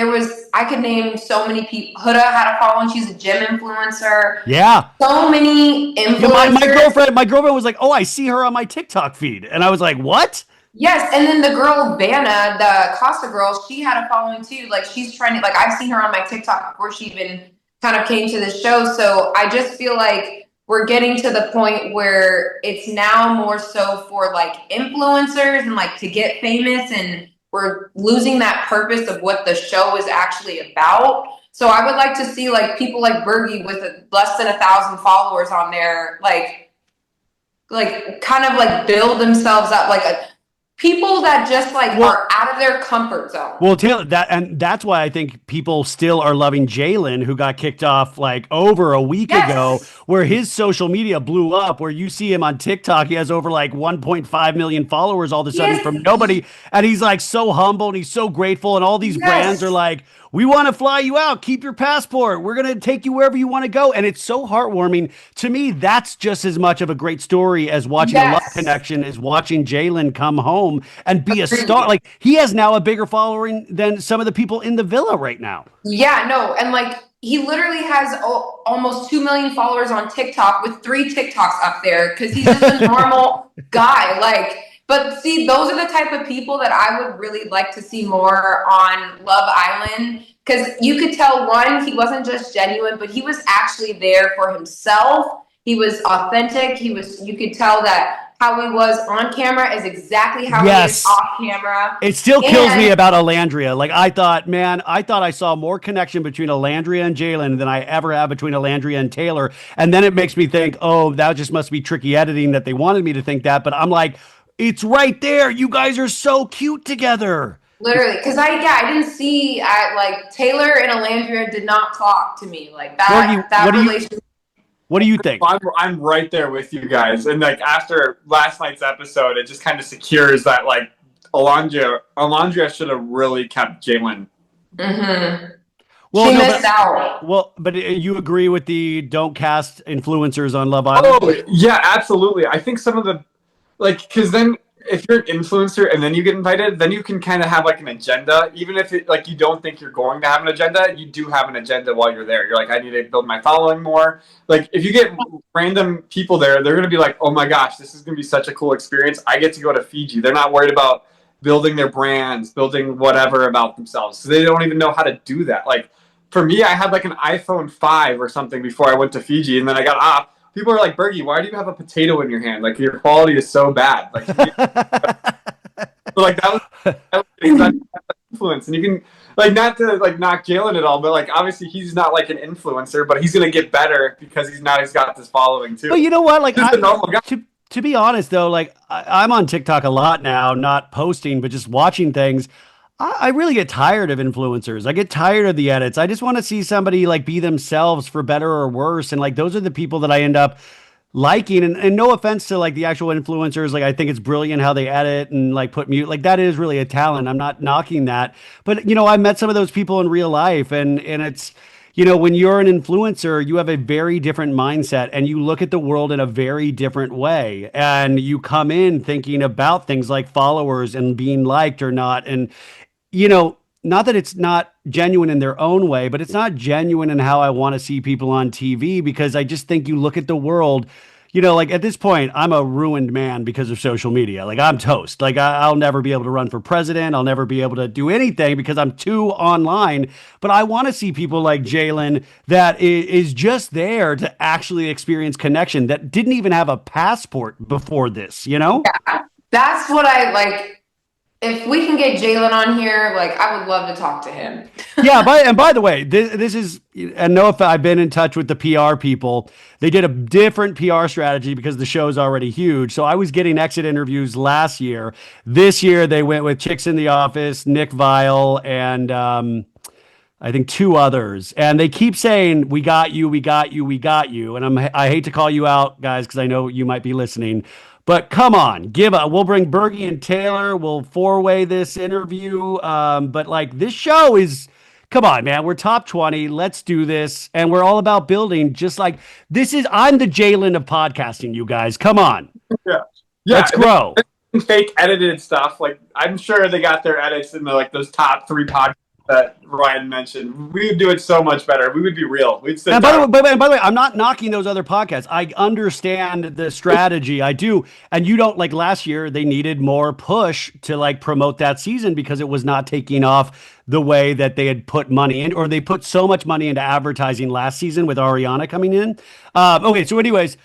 I could name so many people. Huda had a following. She's a gym influencer. Yeah. So many influencers. Yeah, my girlfriend was like, oh, I see her on my TikTok feed. And I was like, what? Yes, and then the girl Vanna, the Costa girl, she had a following too. Like she's trying to, like I've seen her on my TikTok before she even kind of came to the show. So I just feel like we're getting to the point where it's now more so for like influencers and like to get famous, and we're losing that purpose of what the show is actually about. So I would like to see like people like Bergie with less than 1,000 followers on there, like kind of like build themselves up, like people that just like are out of their comfort zone. Well, Taylor, that's why I think people still are loving Jalen, who got kicked off like over a week ago, where his social media blew up, where you see him on TikTok. He has over like 1.5 million followers all of a sudden from nobody. And he's like so humble and he's so grateful. And all these brands are like, we want to fly you out. Keep your passport. We're going to take you wherever you want to go. And it's so heartwarming. To me, that's just as much of a great story as watching a Love Connection, as watching Jalen come home and be a star. Like he has now a bigger following than some of the people in the villa right now. Yeah, no. And like he literally has almost 2 million followers on TikTok with 3 TikToks up there because he's just a normal guy. But see, those are the type of people that I would really like to see more on Love Island, because you could tell, one, he wasn't just genuine, but he was actually there for himself. He was authentic. You could tell that how he was on camera is exactly how he is off camera. It still kills me about Alandria. Like, I thought I saw more connection between Alandria and Jalen than I ever have between Alandria and Taylor. And then it makes me think, oh, that just must be tricky editing that they wanted me to think that. But I'm like, it's right there. You guys are so cute together. Literally, because I didn't see like Taylor and Alandria did not talk to me like that. That relationship. What do you think? I'm right there with you guys, and like after last night's episode, it just kind of secures that like Alandria should have really kept Jalen. Mm-hmm. Well, she missed out. Well, but you agree with the don't cast influencers on Love Island? Oh yeah, absolutely. I think some of the because then if you're an influencer and then you get invited, then you can kind of have like an agenda. Even if you don't think you're going to have an agenda, you do have an agenda while you're there. You're like, I need to build my following more. Like if you get random people there, they're going to be like, oh my gosh, this is going to be such a cool experience. I get to go to Fiji. They're not worried about building their brands, building whatever about themselves. So they don't even know how to do that. Like for me, I had like an iPhone 5 or something before I went to Fiji, and then I got off. People are like, Bergie, why do you have a potato in your hand? Like, your quality is so bad. Like, like that was influence. And you can, like, not to, like, knock Jalen at all, but, like, obviously he's not, like, an influencer, but he's going to get better because he's got this following, too. But you know what? Like, a normal guy. To be honest, though, like, I'm on TikTok a lot now, not posting, but just watching things. I really get tired of influencers. I get tired of the edits. I just want to see somebody like be themselves for better or worse. And like, those are the people that I end up liking. And no offense to like the actual influencers. Like, I think it's brilliant how they edit and like put mute. Like, that is really a talent. I'm not knocking that. But, you know, I met some of those people in real life, and it's, you know, when you're an influencer, you have a very different mindset and you look at the world in a very different way. And you come in thinking about things like followers and being liked or not. And, you know, not that it's not genuine in their own way, but it's not genuine in how I want to see people on TV, because I just think you look at the world, you know, like at this point, I'm a ruined man because of social media. Like, I'm toast. Like, I'll never be able to run for president. I'll never be able to do anything because I'm too online. But I want to see people like Jalen that is just there to actually experience connection, that didn't even have a passport before this, you know? Yeah, that's what I like. If we can get Jalen on here, like, I would love to talk to him. Yeah, by the way, this is, and no, if I've been in touch with the PR people, they did a different PR strategy because the show's already huge. So I was getting exit interviews last year. This year, they went with Chicks in the Office, Nick Viall, and I think 2 others. And they keep saying, we got you, we got you, we got you. And I hate to call you out, guys, because I know you might be listening. But come on, we'll bring Bergie and Taylor. We'll 4-way this interview. But like, this show is, come on, man, we're top 20. Let's do this. And we're all about building, just like I'm the Jalen of podcasting, you guys. Come on. Yeah. Let's grow. Fake edited stuff. Like, I'm sure they got their edits in those top 3 podcasts that Ryan mentioned. We would do it so much better. We would be real. We'd sit down. By the way, I'm not knocking those other podcasts. I understand the strategy. I do. And you don't, like, last year they needed more push to like promote that season because it was not taking off the way that they had put money in, or they put so much money into advertising last season with Ariana coming in. Okay. So anyways,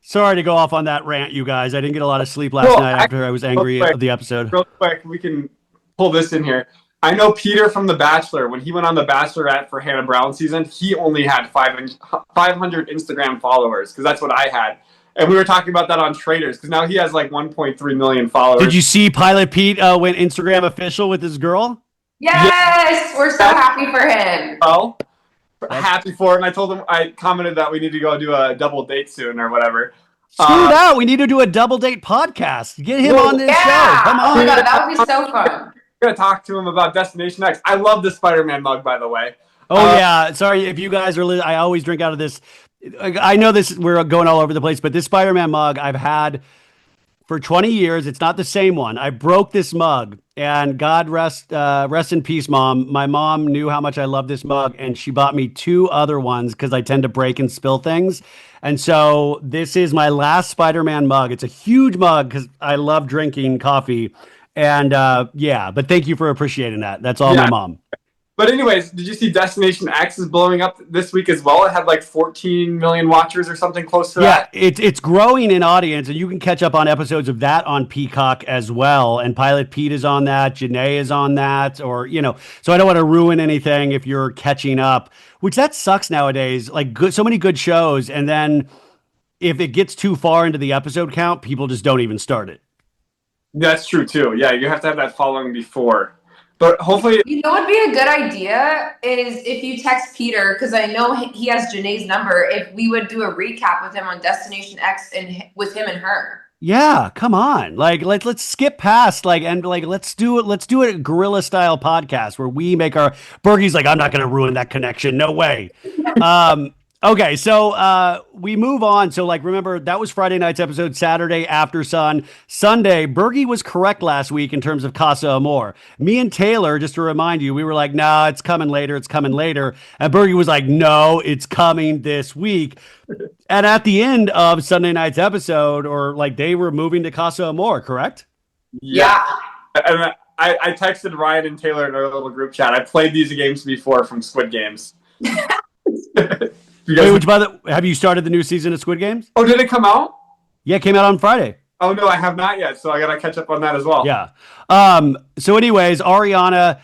sorry to go off on that rant, you guys. I didn't get a lot of sleep last night after I was angry at the episode. Real quick, we can pull this in here. I know Peter from The Bachelor, when he went on The Bachelorette for Hannah Brown season, he only had 500 Instagram followers, because that's what I had. And we were talking about that on Traders, because now he has like 1.3 million followers. Did you see Pilot Pete went Instagram official with his girl? Yes! We're so happy for him. Well, happy for him. I commented that we need to go do a double date soon or whatever. Screw that. We need to do a double date podcast. Get him on this show. Come on. Oh my God, that would be so fun. Gonna talk to him about Destination X. I love the Spider-Man mug, by the way. Oh yeah, sorry if you guys are. I always drink out of this. I know this. We're going all over the place, but this Spider-Man mug I've had for 20 years. It's not the same one. I broke this mug, and God rest in peace, Mom. My mom knew how much I love this mug, and she bought me 2 other ones because I tend to break and spill things. And so this is my last Spider-Man mug. It's a huge mug because I love drinking coffee. And yeah, but thank you for appreciating that. That's all my mom. But anyways, did you see Destination X is blowing up this week as well? It had like 14 million watchers or something close to that. Yeah, it's growing in audience, and you can catch up on episodes of that on Peacock as well. And Pilot Pete is on that, Janae is on that, or So I don't want to ruin anything if you're catching up, which that sucks nowadays. Like so many good shows, and then if it gets too far into the episode count, people just don't even start it. That's true too. Yeah, you have to have that following before. But hopefully, You know what would be a good idea is if you text Peter, because I know he has Janae's number, if we would do a recap with him on Destination X and with him and her. Yeah, come on. Like let's skip past let's do it guerrilla style podcast where we make our Bergie's like, I'm not gonna ruin that connection. No way. Okay, so we move on. So remember, that was Friday night's episode, Saturday After Sun. Sunday, Bergie was correct last week in terms of Casa Amor. Me and Taylor, just to remind you, we were like, nah, it's coming later. And Bergie was like, no, it's coming this week. And at the end of Sunday night's episode, they were moving to Casa Amor, correct? yeah. And I texted Ryan and Taylor in our little group chat. I played these games before from Squid Games. Have you started the new season of Squid Games? Oh, did it come out? Yeah, it came out on Friday. Oh, no, I have not yet, so I got to catch up on that as well. Yeah. So anyways, Ariana,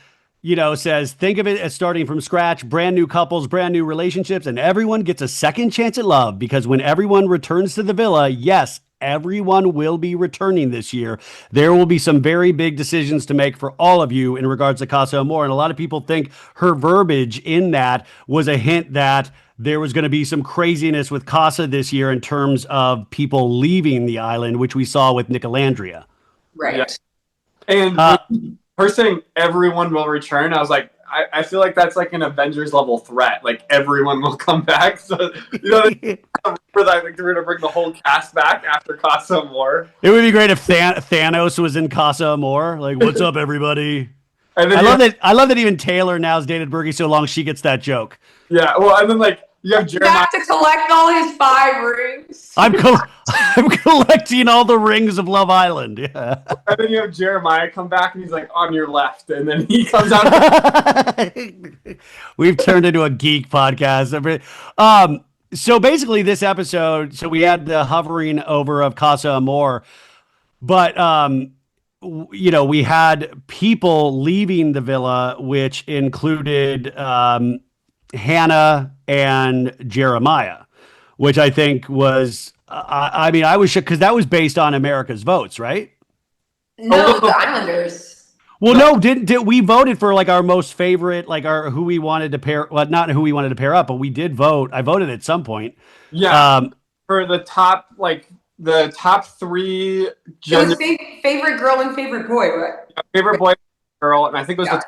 says, think of it as starting from scratch, brand new couples, brand new relationships, and everyone gets a second chance at love because when everyone returns to the villa, yes, everyone will be returning this year. There will be some very big decisions to make for all of you in regards to Casa Amor. And a lot of people think her verbiage in that was a hint that there was going to be some craziness with Casa this year in terms of people leaving the island, which we saw with Nicolandria. Right. Yeah. And her saying everyone will return, I was like, I feel like that's like an Avengers level threat. Like everyone will come back. So they're going to bring the whole cast back after Casa Amor. It would be great if Thanos was in Casa Amor. Like, what's up, everybody? And then I love that even Taylor now has dated Bergie so long she gets that joke. Yeah, well, and then you have Jeremiah. Back to collect all his 5 rings. I'm collecting all the rings of Love Island. Yeah. And then you have Jeremiah come back and he's like on your left, and then he comes out. We've turned into a geek podcast. So basically, this episode, we had the hovering over of Casa Amor, but we had people leaving the villa, which included Hannah and Jeremiah, which I think was, I was shook because that was based on America's votes, right? No, the Islanders. Well, no, did we voted for our most favorite, who we wanted to pair, well, not who we wanted to pair up, but we did vote. I voted at some point. Yeah. For the top, the top 3 It was favorite girl and favorite boy, right? favorite boy, girl, and I think it was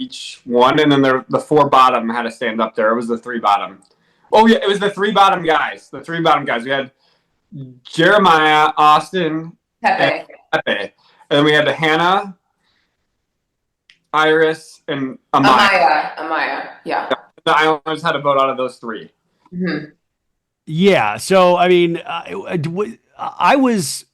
each one, and then the 4 bottom had to stand up there. It was the 3 bottom. Oh yeah, it was the 3 bottom guys. The 3 bottom guys. We had Jeremiah, Austin, Pepe. and Pepe, and then we had the Hannah, Iris, and Amaya. Amaya. Yeah. The Islanders had to vote out of those 3. Mm-hmm. Yeah. So I was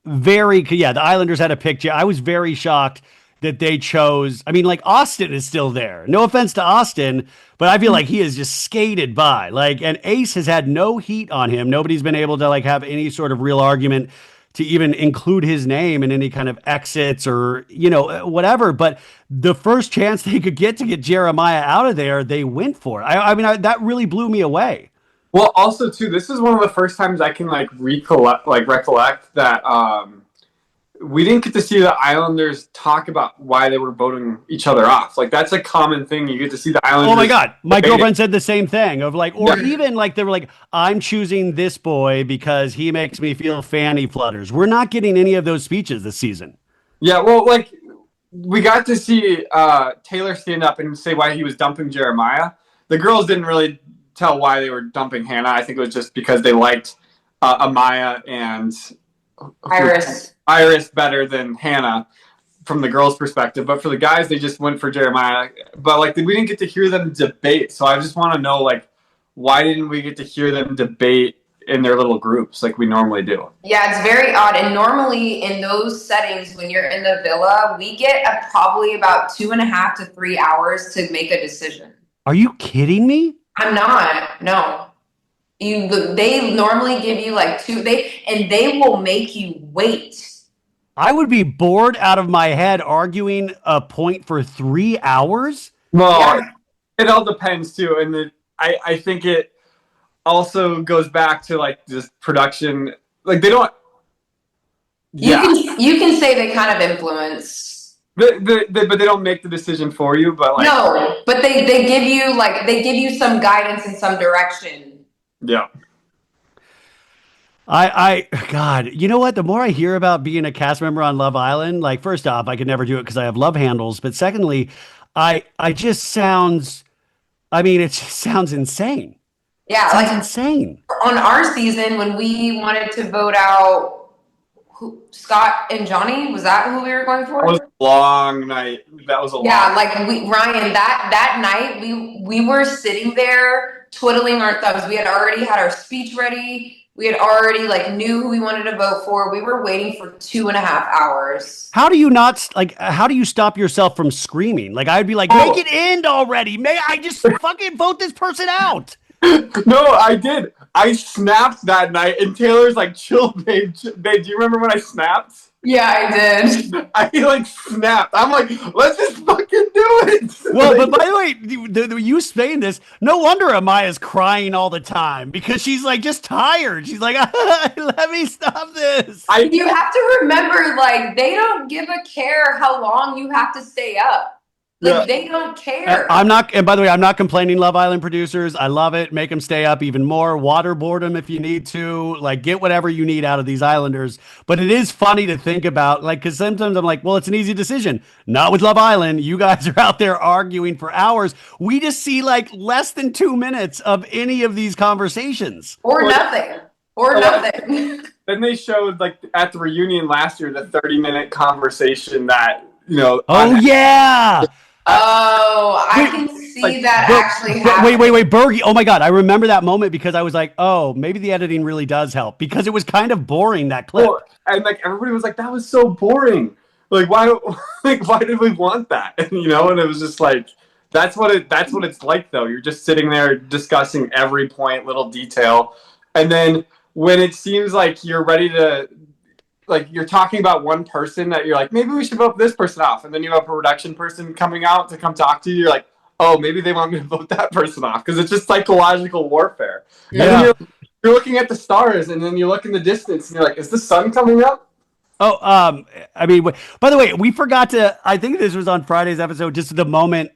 the Islanders had a picture. I was very shocked that they chose. Austin is still there. No offense to Austin, but I feel like he is just skated by. And Ace has had no heat on him. Nobody's been able to have any sort of real argument to even include his name in any kind of exits or, whatever. But the first chance they could get to get Jeremiah out of there, they went for it. That really blew me away. Well, also too, this is one of the first times I can recollect that we didn't get to see the Islanders talk about why they were voting each other off. That's a common thing. You get to see the Islanders. Oh my God. My girlfriend said the same thing of even they were I'm choosing this boy because he makes me feel fanny flutters. We're not getting any of those speeches this season. Yeah. Well, we got to see Taylor stand up and say why he was dumping Jeremiah. The girls didn't really tell why they were dumping Hannah. I think it was just because they liked Amaya and Iris better than Hannah from the girls' perspective. But for the guys, they just went for Jeremiah. But we didn't get to hear them debate. So I just want to know why didn't we get to hear them debate in their little groups like we normally do. Yeah, it's very odd. And normally in those settings, when you're in the villa, we get probably about 2.5 to 3 hours to make a decision. Are you kidding me? I'm not. No. They normally give you like they will make you wait. I would be bored out of my head arguing a point for 3 hours. Well, it all depends too, and I think it also goes back to like just production. Like they don't. You can say they kind of influence. But they don't make the decision for you. But like no, but they give you some guidance in some direction. Yeah. God, you know what? The more I hear about being a cast member on Love Island, like first off, I could never do it because I have love handles. But secondly, it just sounds insane. Yeah, it sounds insane. On our season, when we wanted to vote out Scott and Johnny, was that who we were going for? That was a long night. That was a Ryan, that night we were sitting there twiddling our thumbs. We had already had our speech ready. We had already knew who we wanted to vote for. We were waiting for 2.5 hours. How do you stop yourself from screaming? Like I'd be like, make it end already. May I just fucking vote this person out? No, I did. I snapped that night, and Taylor's like, chill, babe. Babe, do you remember when I snapped? Yeah, I did. I snapped. I'm like, let's just fucking do it. Well, but by the way, you saying this, no wonder Amaya's crying all the time because she's just tired. She's like, let me stop this. You have to remember, they don't give a care how long you have to stay up. They don't care. And by the way, I'm not complaining, Love Island producers. I love it. Make them stay up even more. Waterboard them if you need to. Get whatever you need out of these Islanders. But it is funny to think about, because sometimes I'm like, well, it's an easy decision. Not with Love Island. You guys are out there arguing for hours. We just see less than 2 minutes of any of these conversations. Or nothing. Then they showed, at the reunion last year, the 30-minute conversation that, Oh, yeah. Oh, I can see that actually happening. Wait, Bergie. Oh my God. I remember that moment because I was like, oh, maybe the editing really does help because it was kind of boring, that clip. And everybody was like, that was so boring. Why did we want that? And it was just that's what it's like though. You're just sitting there discussing every point, little detail. And then when it seems like you're ready to you're talking about one person that you're like, maybe we should vote this person off. And then you have a production person coming out to come talk to you. You're like, oh, maybe they want me to vote that person off. Because it's just psychological warfare. Yeah. And then you're looking at the stars and then you look in the distance and you're like, is the sun coming up? Oh, by the way, we forgot to, I think this was on Friday's episode, just the moment,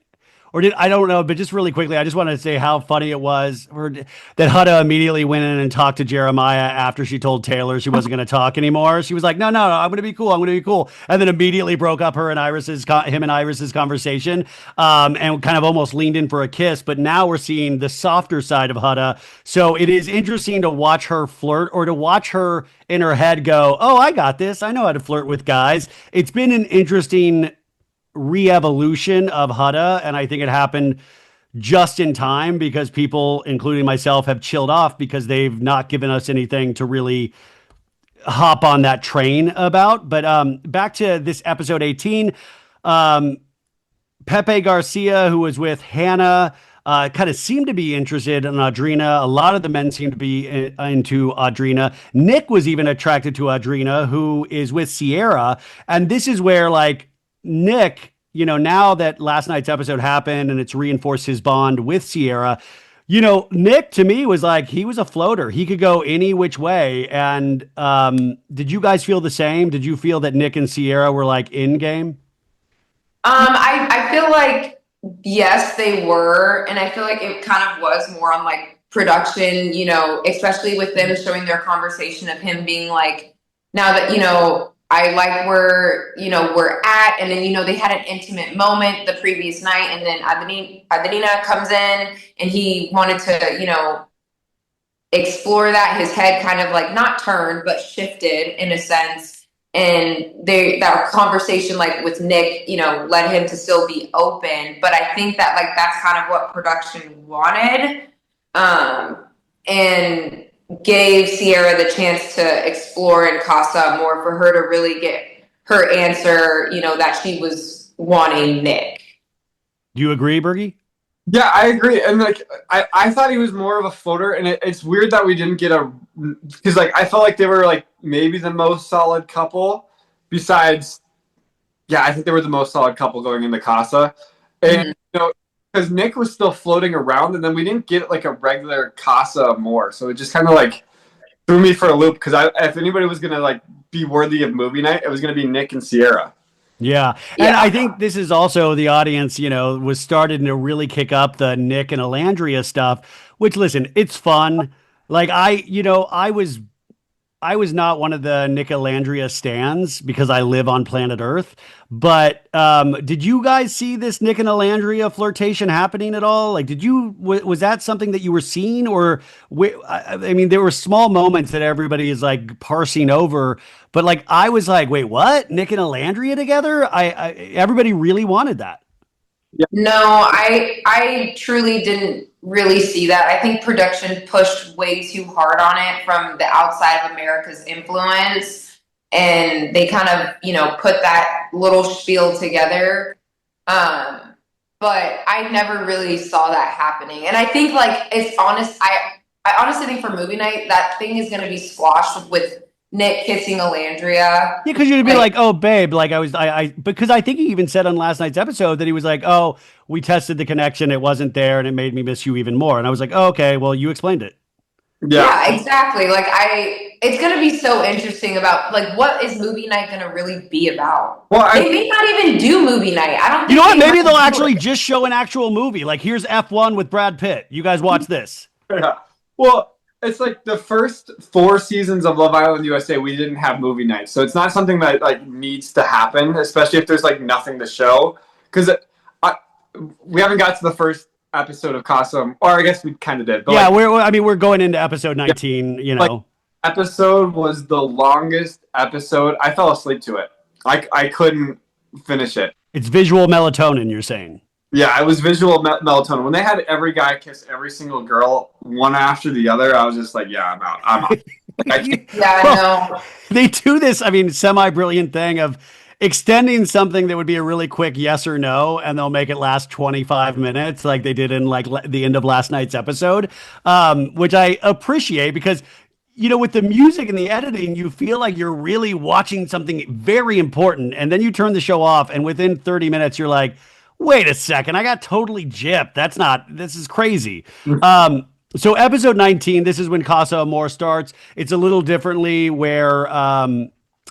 I don't know, but just really quickly, I just wanted to say how funny it was that Hutta immediately went in and talked to Jeremiah after she told Taylor she wasn't going to talk anymore. She was like, no, I'm going to be cool. And then immediately broke up him and Iris's conversation, and kind of almost leaned in for a kiss. But now we're seeing the softer side of Hutta. So it is interesting to watch her flirt or to watch her in her head go, oh, I got this. I know how to flirt with guys. It's been an interesting re-evolution of Hutta, and I think it happened just in time because people, including myself, have chilled off because they've not given us anything to really hop on that train about. But back to this episode 18, Pepe Garcia, who was with Hannah, kind of seemed to be interested in Audrina. A lot of the men seemed to be into Audrina. Nick was even attracted to Audrina, who is with Sierra. And this is where Nick, now that last night's episode happened and it's reinforced his bond with Sierra, Nick to me was he was a floater. He could go any which way. And did you guys feel the same? Did you feel that Nick and Sierra were in game? I feel yes, they were. And I feel it kind of was more on production, especially with them showing their conversation of him being now that, I like where, we're at. And then, they had an intimate moment the previous night. And then Adelina comes in and he wanted to, explore that. His head kind of not turned, but shifted in a sense. And that conversation, with Nick, led him to still be open. But I think that that's kind of what production wanted. And gave Sierra the chance to explore in Casa Amor for her to really get her answer, that she was wanting Nick. Do you agree, Bergie? Yeah, I agree. And like, I thought he was more of a floater, and it's weird that we didn't get because like I felt like they were like maybe the most solid couple besides. Yeah, I think they were the most solid couple going into Casa, and because Nick was still floating around, and then we didn't get like a regular Casa Amor, so it just kind of like threw me for a loop. Because if anybody was gonna like be worthy of movie night, it was gonna be Nick and Sierra. Yeah. And I think this is also the audience, was starting to really kick up the Nick and Alandria stuff, which listen, it's fun. Like I was not one of the Nick Alandria stans because I live on planet Earth. But did you guys see this Nick and Alandria flirtation happening at all? Like, was that something that you were seeing, or I mean, there were small moments that everybody is like parsing over, but like I was like, wait, what? Nick and Alandria together? Everybody really wanted that. No, I truly didn't really see that. I think production pushed way too hard on it from the outside of America's influence, and they kind of, put that little spiel together. But I never really saw that happening. And I think like it's honest, I honestly think for movie night that thing is gonna be squashed with Nick kissing Alandria. Yeah, because you'd be like, "Oh, babe," like because I think he even said on last night's episode that he was like, "Oh, we tested the connection, it wasn't there, and it made me miss you even more." And I was like, "Oh, okay, well, you explained it." Yeah, exactly. Like it's gonna be so interesting about like what is movie night gonna really be about? Well, they may not even do movie night. I don't think you know what? Maybe they'll actually just show an actual movie. Like, here's F1 with Brad Pitt. You guys watch this. Yeah. Well, it's like the first 4 seasons of Love Island USA, we didn't have movie nights, so it's not something that like needs to happen, especially if there's like nothing to show. Because we haven't got to the first episode of Casa, or I guess we kind of did. But yeah, we're going into episode 19. Like, episode was the longest episode. I fell asleep to it. I couldn't finish it. It's visual melatonin, you're saying? Yeah, it was visual melatonin. When they had every guy kiss every single girl one after the other, I was just like, yeah, I'm out. I'm out. I know. They do this, semi-brilliant thing of extending something that would be a really quick yes or no, and they'll make it last 25 minutes like they did in like the end of last night's episode, which I appreciate because with the music and the editing, you feel like you're really watching something very important, and then you turn the show off, and within 30 minutes, you're like, wait a second, I got totally gypped. This is crazy. So episode 19, this is when Casa Amor starts. It's a little differently where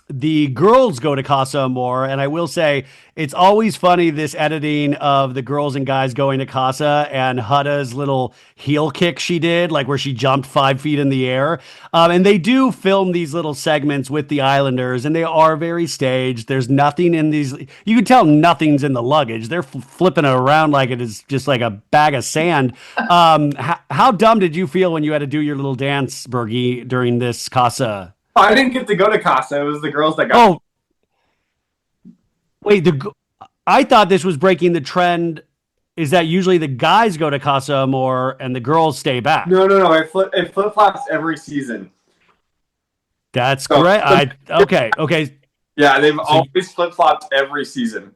the girls go to Casa Amor, and I will say it's always funny, this editing of the girls and guys going to Casa and Huda's little heel kick she did, like where she jumped 5 feet in the air. And they do film these little segments with the Islanders, and they are very staged. There's nothing in these. You can tell nothing's in the luggage. They're flipping it around like it is just like a bag of sand. How dumb did you feel when you had to do your little dance, Bergie, during this Casa? I didn't get to go to Casa. It was the girls that got. Oh, wait. I thought this was breaking the trend. Is that usually the guys go to Casa Amor and the girls stay back? No. It flip flops every season. That's correct. Okay. Yeah, they've always flip flopped every season.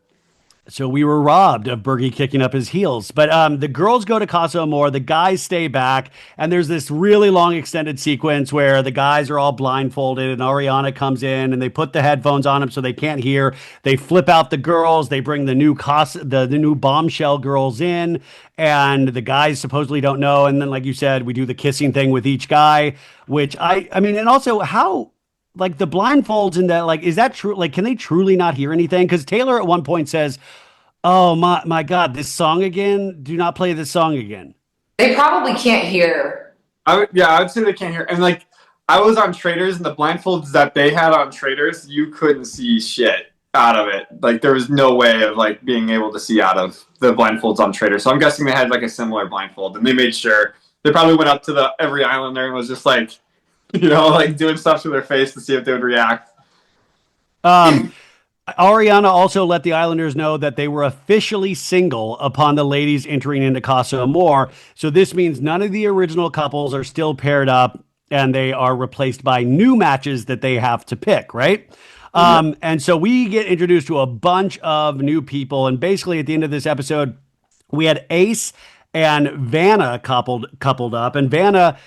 So we were robbed of Bergie kicking up his heels. But the girls go to Casa Amor, the guys stay back, and there's this really long extended sequence where the guys are all blindfolded, and Ariana comes in, and they put the headphones on them so they can't hear. They flip out the girls. They bring the new the new bombshell girls in, and the guys supposedly don't know. And then, like you said, we do the kissing thing with each guy, which and also how. Like the blindfolds in that, like, is that true? Like, can they truly not hear anything? Because Taylor at one point says, "Oh my God, this song again! Do not play this song again." They probably can't hear. I would say they can't hear. And like, I was on Traders, and the blindfolds that they had on Traders, you couldn't see shit out of it. Like, there was no way of like being able to see out of the blindfolds on Traders. So I'm guessing they had like a similar blindfold, and they made sure. They probably went up to every Islander and was just like, like doing stuff to their face to see if they would react. Ariana also let the Islanders know that they were officially single upon the ladies entering into Casa Amor. So this means none of the original couples are still paired up. and they are replaced by new matches that they have to pick, right? And so we get introduced to a bunch of new people. And basically, at the end of this episode, we had Ace and Vanna coupled up. And Vanna,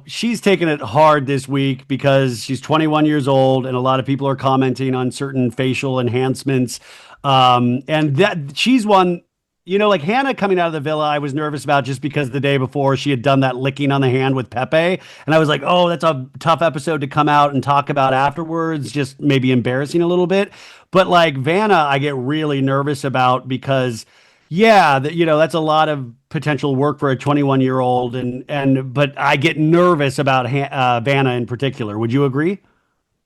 she's taking it hard this week because she's 21 years old, and a lot of people are commenting on certain facial enhancements. And that she's one. Like Hannah coming out of the villa, I was nervous about just because the day before she had done that licking on the hand with Pepe. And I was like, oh, that's a tough episode to come out and talk about afterwards, just maybe embarrassing a little bit. But like Vanna, I get really nervous about because, yeah, that's a lot of potential work for a 21-year-old. But I get nervous about Vanna in particular. Would you agree?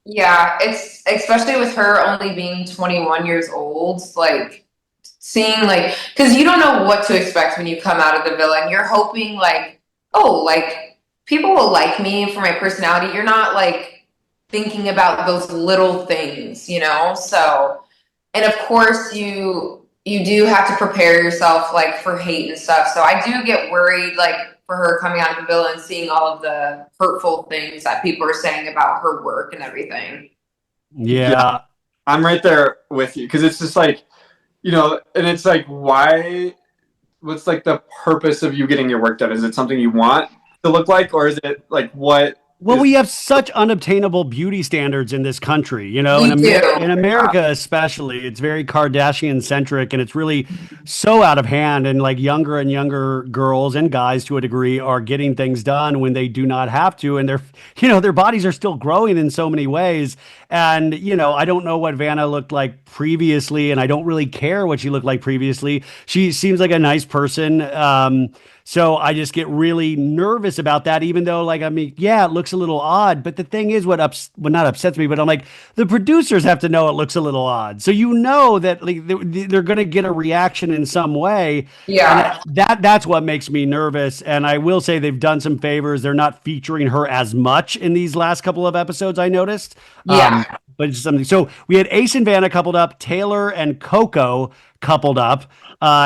Yeah, it's especially with her only being 21 years old, like seeing like, because you don't know what to expect when you come out of the villa, and you're hoping like, oh, like people will like me for my personality. You're not like thinking about those little things, So, and of course you do have to prepare yourself like for hate and stuff. So I do get worried like for her coming out of the villa and seeing all of the hurtful things that people are saying about her work and everything. Yeah. I'm right there with you because it's just like, and it's like, what's like the purpose of you getting your work done? Is it something you want to look like, or is it like what? Well, we have such unobtainable beauty standards in this country, in America especially. It's very Kardashian centric, and it's really so out of hand. And like younger and younger girls and guys to a degree are getting things done when they do not have to, and their bodies are still growing in so many ways. And I don't know what Vanna looked like previously, and I don't really care what she looked like previously. She seems like a nice person. So I just get really nervous about that, even though, like, I mean, yeah, it looks a little odd. But the thing is, what not upsets me, but I'm like, the producers have to know it looks a little odd. So that like they're going to get a reaction in some way. Yeah. And that's what makes me nervous. And I will say they've done some favors. They're not featuring her as much in these last couple of episodes, I noticed. Yeah. But it's something. So we had Ace and Vanna coupled up, Taylor and Coco coupled up,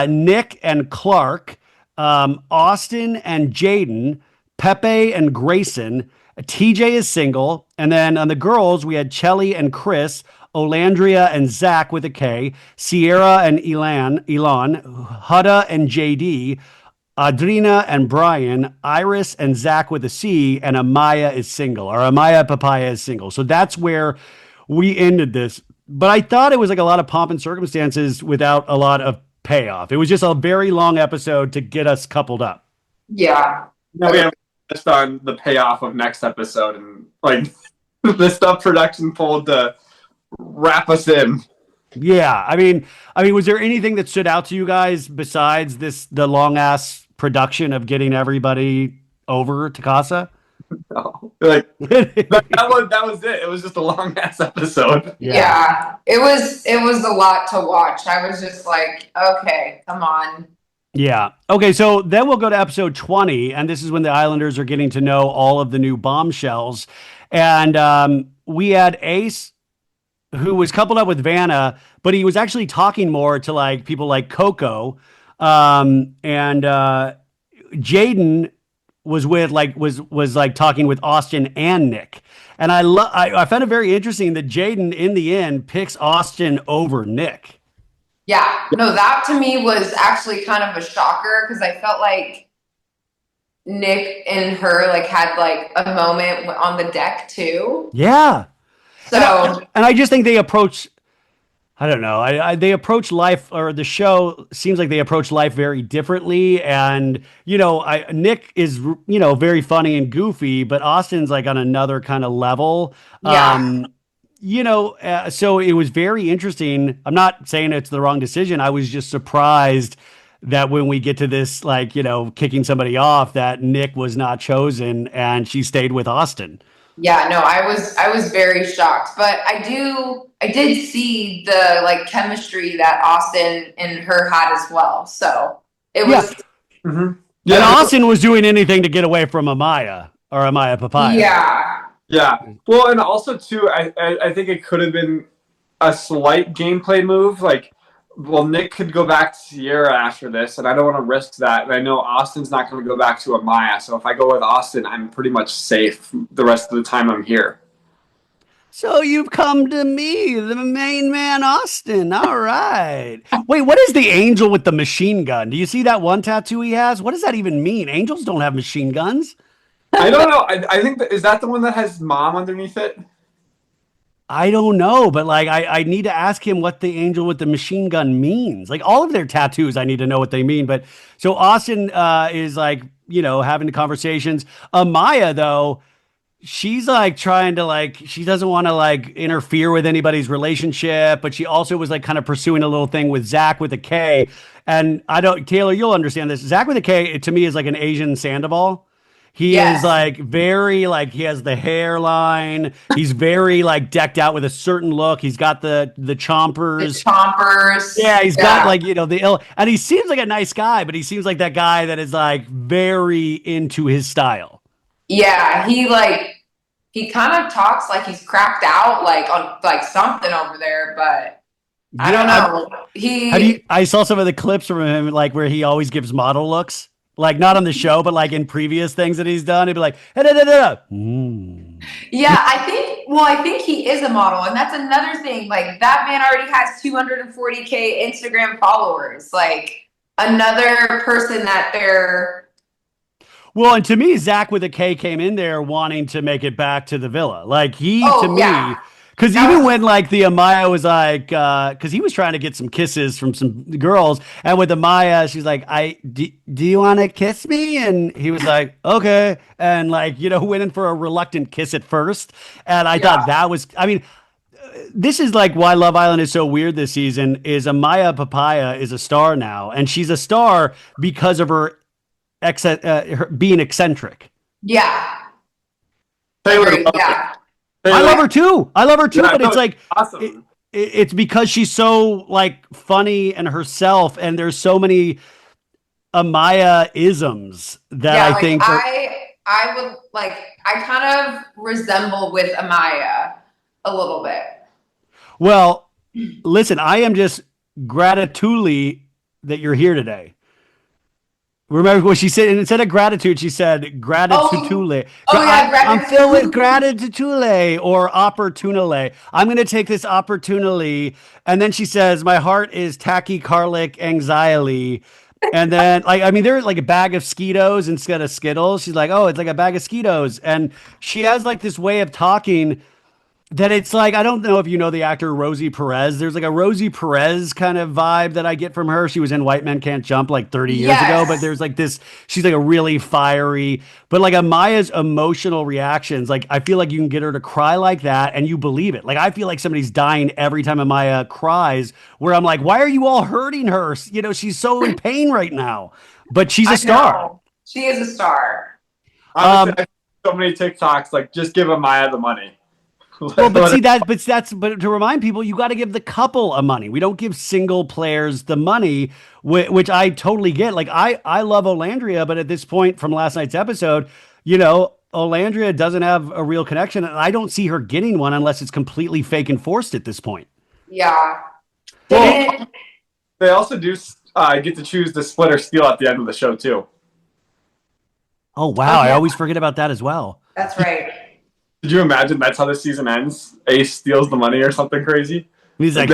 Nick and Clark. Austin and Jaden, Pepe and Grayson, TJ is single, and then on the girls we had Chelly and Chris, Olandria and Zach with a K, Sierra and Elon, Hudda and JD, Adrina and Brian, Iris and Zach with a C, and Amaya is single, or Amaya Papaya is single. So that's where we ended this. But I thought it was like a lot of pomp and circumstances without a lot of payoff. It was just a very long episode to get us coupled up. Yeah. No, we have just on the payoff of next episode and like the stuff production pulled to wrap us in. Yeah. I mean, was there anything that stood out to you guys besides the long ass production of getting everybody over to Casa? No. Like that was it. It was just a long ass episode. Yeah. It was a lot to watch. I was just like, okay, come on. Yeah. Okay, so then we'll go to episode 20, and this is when the Islanders are getting to know all of the new bombshells. And we had Ace, who was coupled up with Vanna, but he was actually talking more to like people like Coco. And Jaden was like talking with Austin and Nick. And I found it very interesting that Jaden in the end picks Austin over Nick. Yeah, no, that to me was actually kind of a shocker because I felt like Nick and her like had like a moment on the deck too. Yeah. So and I just think they approach, I don't know, they approach life, or the show seems like they approach life very differently. And Nick is very funny and goofy, but Austin's like on another kind of level. Yeah. So it was very interesting. I'm not saying it's the wrong decision. I was just surprised that when we get to this, like, kicking somebody off, that Nick was not chosen and she stayed with Austin. Yeah, no, I was very shocked, but I did see the like chemistry that Austin and her had as well. So it was. Yeah. Mm-hmm. Yeah. And Austin was doing anything to get away from Amaya or Amaya Papaya. Yeah. Yeah. Well, and also too, I think it could have been a slight gameplay move. Like well, Nick could go back to Sierra after this, and I don't want to risk that. And I know Austin's not going to go back to Amaya, so if I go with Austin, I'm pretty much safe the rest of the time I'm here. So you've come to me, the main man, Austin. All right. Wait, what is the angel with the machine gun? Do you see that one tattoo he has? What does that even mean? Angels don't have machine guns. I don't know. I think is that the one that has mom underneath it? I don't know, but like I need to ask him what the angel with the machine gun means. Like all of their tattoos, I need to know what they mean. But so Austin is like, having the conversations. Amaya, though, she's like trying to like she doesn't want to like interfere with anybody's relationship, but she also was like kind of pursuing a little thing with Zach with a K. And I don't Taylor, you'll understand this. Zach with a K to me is like an Asian Sandoval. He is Yes. like very like he has the hairline. He's very like decked out with a certain look. He's got the The chompers. chompers. Yeah, he's got Yeah. like, the ill and he seems like a nice guy, but he seems like that guy that is like very into his style. Yeah, he kind of talks like he's cracked out like on like something over there, but I Yeah, don't know. I saw some of the clips from him, like where he always gives model looks, like not on the show, but like in previous things that he's done. He'd be like, "Hey, da, da, da, da." Yeah, I think he is a model, and that's another thing. Like that man already has 240K Instagram followers. Like another person that they're Well, and to me, Zach with a K came in there wanting to make it back to the villa. Like to oh me, yeah. because That even was when like the Amaya was like, because he was trying to get some kisses from some girls, and with Amaya, she's like, do you want to kiss me? And he was like, okay, and like went in for a reluctant kiss at first, and I thought yeah. that was, I mean. This is like why Love Island is so weird this season is Amaya Papaya is a star now, and she's a star because of her being eccentric. Yeah. Taylor, Agreed. Yeah. I Taylor, love her too. I love her too, yeah, but no, it's like awesome. it's because she's so like funny and herself, and there's so many Amaya isms that Yeah, I like think are. I would like I kind of resemble with Amaya a little bit. Well, listen, I am just gratitudely that you're here today. Remember what she said? And instead of gratitude, she said Oh, gratitudule. oh yeah, I'm filled with gratitude. gratitudule or opportunale. I'm going to take this opportunely. And then she says, my heart is tachycardic anxiety. And then, like, I mean, there's like a bag of Skittles instead of Skittles. She's like, oh, it's like a bag of Skittles. And she has like this way of talking that it's like I don't know if you know the actor Rosie Perez. There's like a Rosie Perez kind of vibe that I get from her. She was in White Men Can't Jump like 30 years ago, but Yes. there's like this. She's like a really fiery, but like Amaya's emotional reactions. Like I feel like you can get her to cry like that, and you believe it. Like I feel like somebody's dying every time Amaya cries. Where I'm like, why are you all hurting her? She's so in pain right now, but she's a I star. know. She is a star. Honestly, Um, I see so many TikToks like just give Amaya the money. Well, but see but to remind people, you got to give the couple a money. We don't give single players the money, which I totally get. Like I love Olandria, but at this point from last night's episode, Olandria doesn't have a real connection, and I don't see her getting one unless it's completely fake and forced at this point. Yeah. Well, Didn't they also do get to choose the split or steal at the end of the show too. Oh wow, Oh I yeah, always forget about that as well. that's right. Did you imagine that's how the season ends? Ace steals the money or something crazy. He's like,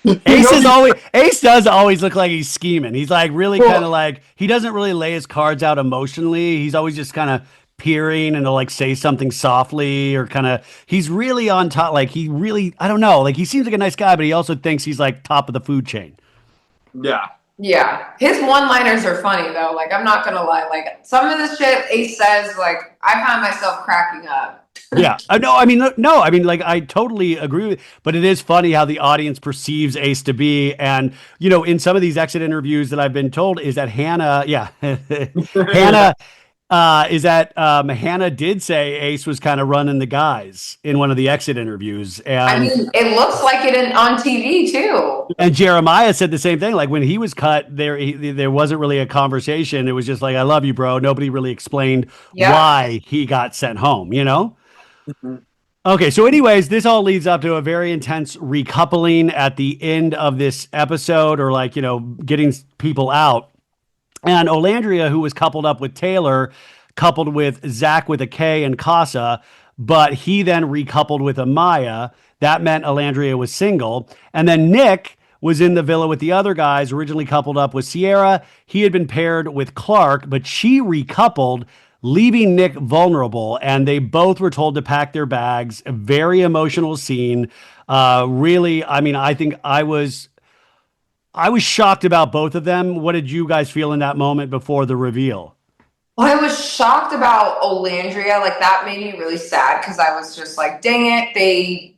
You Ace know, is always Ace does always look like he's scheming. He's like really kind of like he doesn't really lay his cards out emotionally. He's always just kind of peering and he'll like say something softly or kind of he's really on top. Like he really I don't know. Like he seems like a nice guy, but he also thinks he's like top of the food chain. yeah. Yeah. His one-liners are funny though. Like I'm not gonna lie. Like some of the shit Ace says, like I find myself cracking up. Yeah, no, I mean, no, I mean, like, I totally agree with, but it is funny how the audience perceives Ace to be, and in some of these exit interviews that I've been told is that Hannah, yeah, Hannah, is that Hannah did say Ace was kind of running the guys in one of the exit interviews, I and mean, it looks like it on TV too. and Jeremiah said the same thing. Like when he was cut, there wasn't really a conversation. It was just like, "I love you, bro." Nobody really explained Yeah. why he got sent home. Mhm. Okay, so anyways, this all leads up to a very intense recoupling at the end of this episode, or like, getting people out. And Olandria, who was coupled up with Taylor, coupled with Zach with a K and Casa, but he then recoupled with Amaya. That meant Olandria was single. And then Nick was in the villa with the other guys, originally coupled up with Sierra. He had been paired with Clark, but she recoupled, leaving Nick vulnerable. And they both were told to pack their bags. A very emotional scene. Really, I mean, I think I was shocked about both of them. What did you guys feel in that moment before the reveal? Well, I was shocked about Olandria. Like, that made me really sad because I was just like, dang it.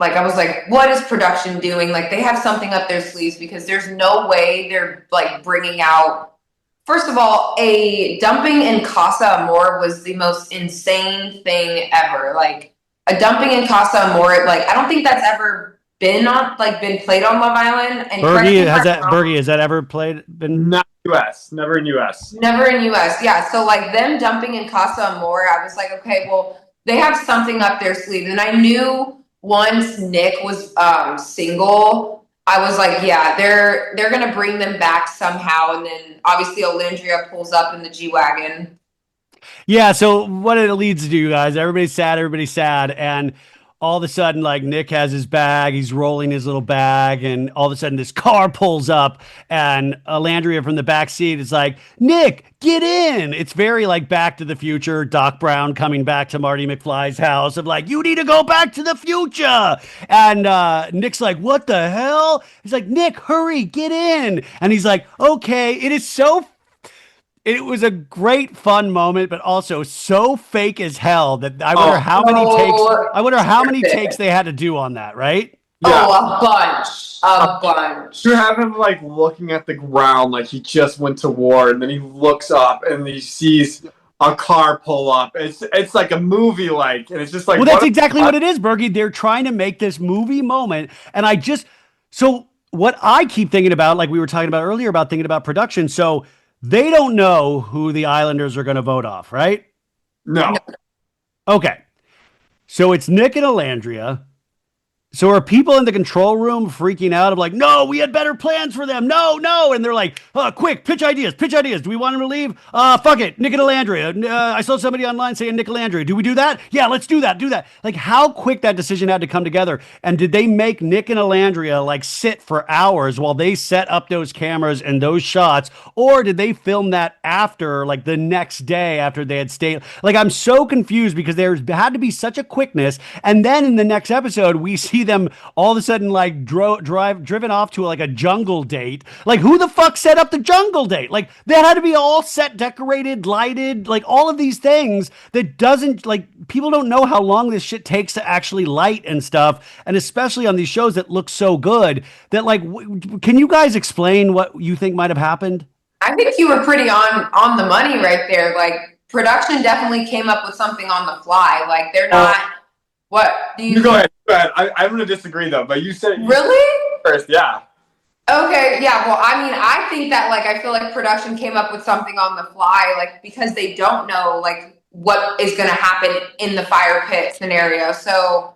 I was like, what is production doing? Like, they have something up their sleeves because there's no way they're like bringing out. First of all, a dumping in Casa Amor was the most insane thing ever. Like, a dumping in Casa Amor, like, I don't think that's ever been played on Love Island. And Bergie, has that ever been? Not US, never in US. Never in US, yeah. So like them dumping in Casa Amor, I was like, okay, well, they have something up their sleeve. And I knew once Nick was single, I was like, yeah, they're gonna bring them back somehow. And then obviously Olandria pulls up in the G-Wagon. Yeah, so what it leads to, you guys, everybody's sad, and all of a sudden, like, Nick has his bag, he's rolling his little bag, and all of a sudden this car pulls up, and Alandria from the back seat is like, Nick, get in. It's very like Back to the Future, Doc Brown coming back to Marty McFly's house of like, you need to go back to the future. And Nick's like, what the hell? He's like, Nick, hurry, get in. And he's like, okay. It was a great fun moment, but also so fake as hell that I wonder how many takes they had to do on that, right? Yeah. Oh, a bunch. You have him like looking at the ground like he just went to war, and then he looks up and he sees a car pull up. It's like a movie, like, and it's just like, well, that's exactly what it is, Bergie. They're trying to make this movie moment, and so what I keep thinking about, like we were talking about earlier about thinking about production, so. They don't know who the Islanders are going to vote off, right? No. Okay. So it's Nick and Alandria. So are people in the control room freaking out of like, no, we had better plans for them. No. And they're like, quick, pitch ideas. Do we want them to leave? Fuck it. Nick and Alandria. I saw somebody online saying Nick and Alandria. Do we do that? Yeah, let's do that. Like, how quick that decision had to come together. And did they make Nick and Alandria like sit for hours while they set up those cameras and those shots? Or did they film that after, like the next day after they had stayed? Like, I'm so confused because there had to be such a quickness. And then in the next episode, we see them all of a sudden like driven off to like a jungle date. Like, who the fuck set up the jungle date? Like, they had to be all set, decorated, lighted, like all of these things that doesn't, like, people don't know how long this shit takes to actually light and stuff, and especially on these shows that look so good that, like, can you guys explain what you think might have happened? I think you were pretty on the money right there. Like, production definitely came up with something on the fly. Like, they're not. What do you? Go ahead. I'm going to disagree though, but you said really first, yeah. Okay, yeah. Well, I mean, I think that like I feel like production came up with something on the fly, like because they don't know like what is going to happen in the fire pit scenario. So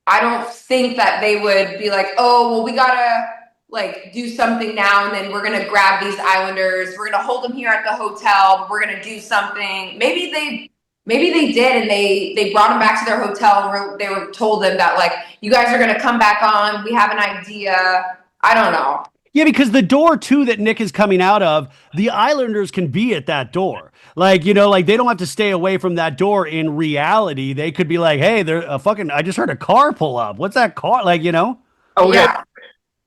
I don't think that they would be like, oh, well, we gotta like do something now, and then we're gonna grab these Islanders. We're gonna hold them here at the hotel. But we're gonna do something. Maybe they did, and they brought them back to their hotel, and they were told them that, like, you guys are going to come back on. We have an idea. I don't know. Yeah, because the door, too, that Nick is coming out of, the Islanders can be at that door. Like, like they don't have to stay away from that door in reality. They could be like, hey, I just heard a car pull up. What's that car? Like, Oh, yeah.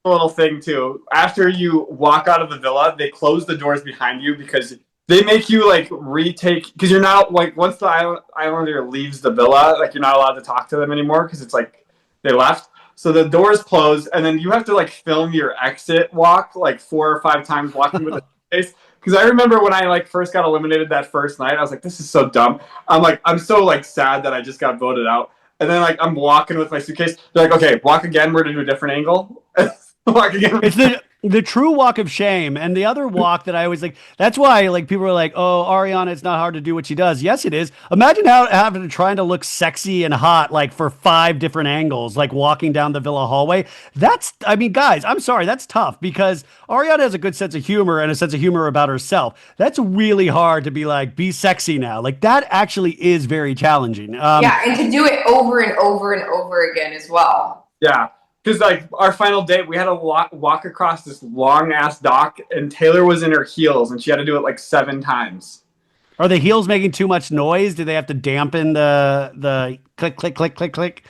A little thing, too. After you walk out of the villa, they close the doors behind you because they make you like retake, because you're not like, once the Islander leaves the villa, like you're not allowed to talk to them anymore because it's like they left. So the doors close, and then you have to like film your exit walk like 4 or 5 times walking with a suitcase. Because I remember when I like first got eliminated that first night, I was like, this is so dumb. I'm so like sad that I just got voted out. And then like I'm walking with my suitcase. They're like, okay, walk again. We're gonna do a different angle. Walk again. The true walk of shame. And the other walk that I always like, that's why like people are like, oh, Ariana, it's not hard to do what she does. Yes, it is. Imagine how having to trying to look sexy and hot like for 5 different angles, like walking down the villa hallway. That's, I mean, guys, I'm sorry, that's tough because Ariana has a good sense of humor and a sense of humor about herself. That's really hard to be like, be sexy now. Like that actually is very challenging. Yeah, and to do it over and over and over again as well. Yeah. Because like our final date, we had to walk across this long ass dock, and Taylor was in her heels, and she had to do it like 7 times. Are the heels making too much noise? Do they have to dampen the click click click click click?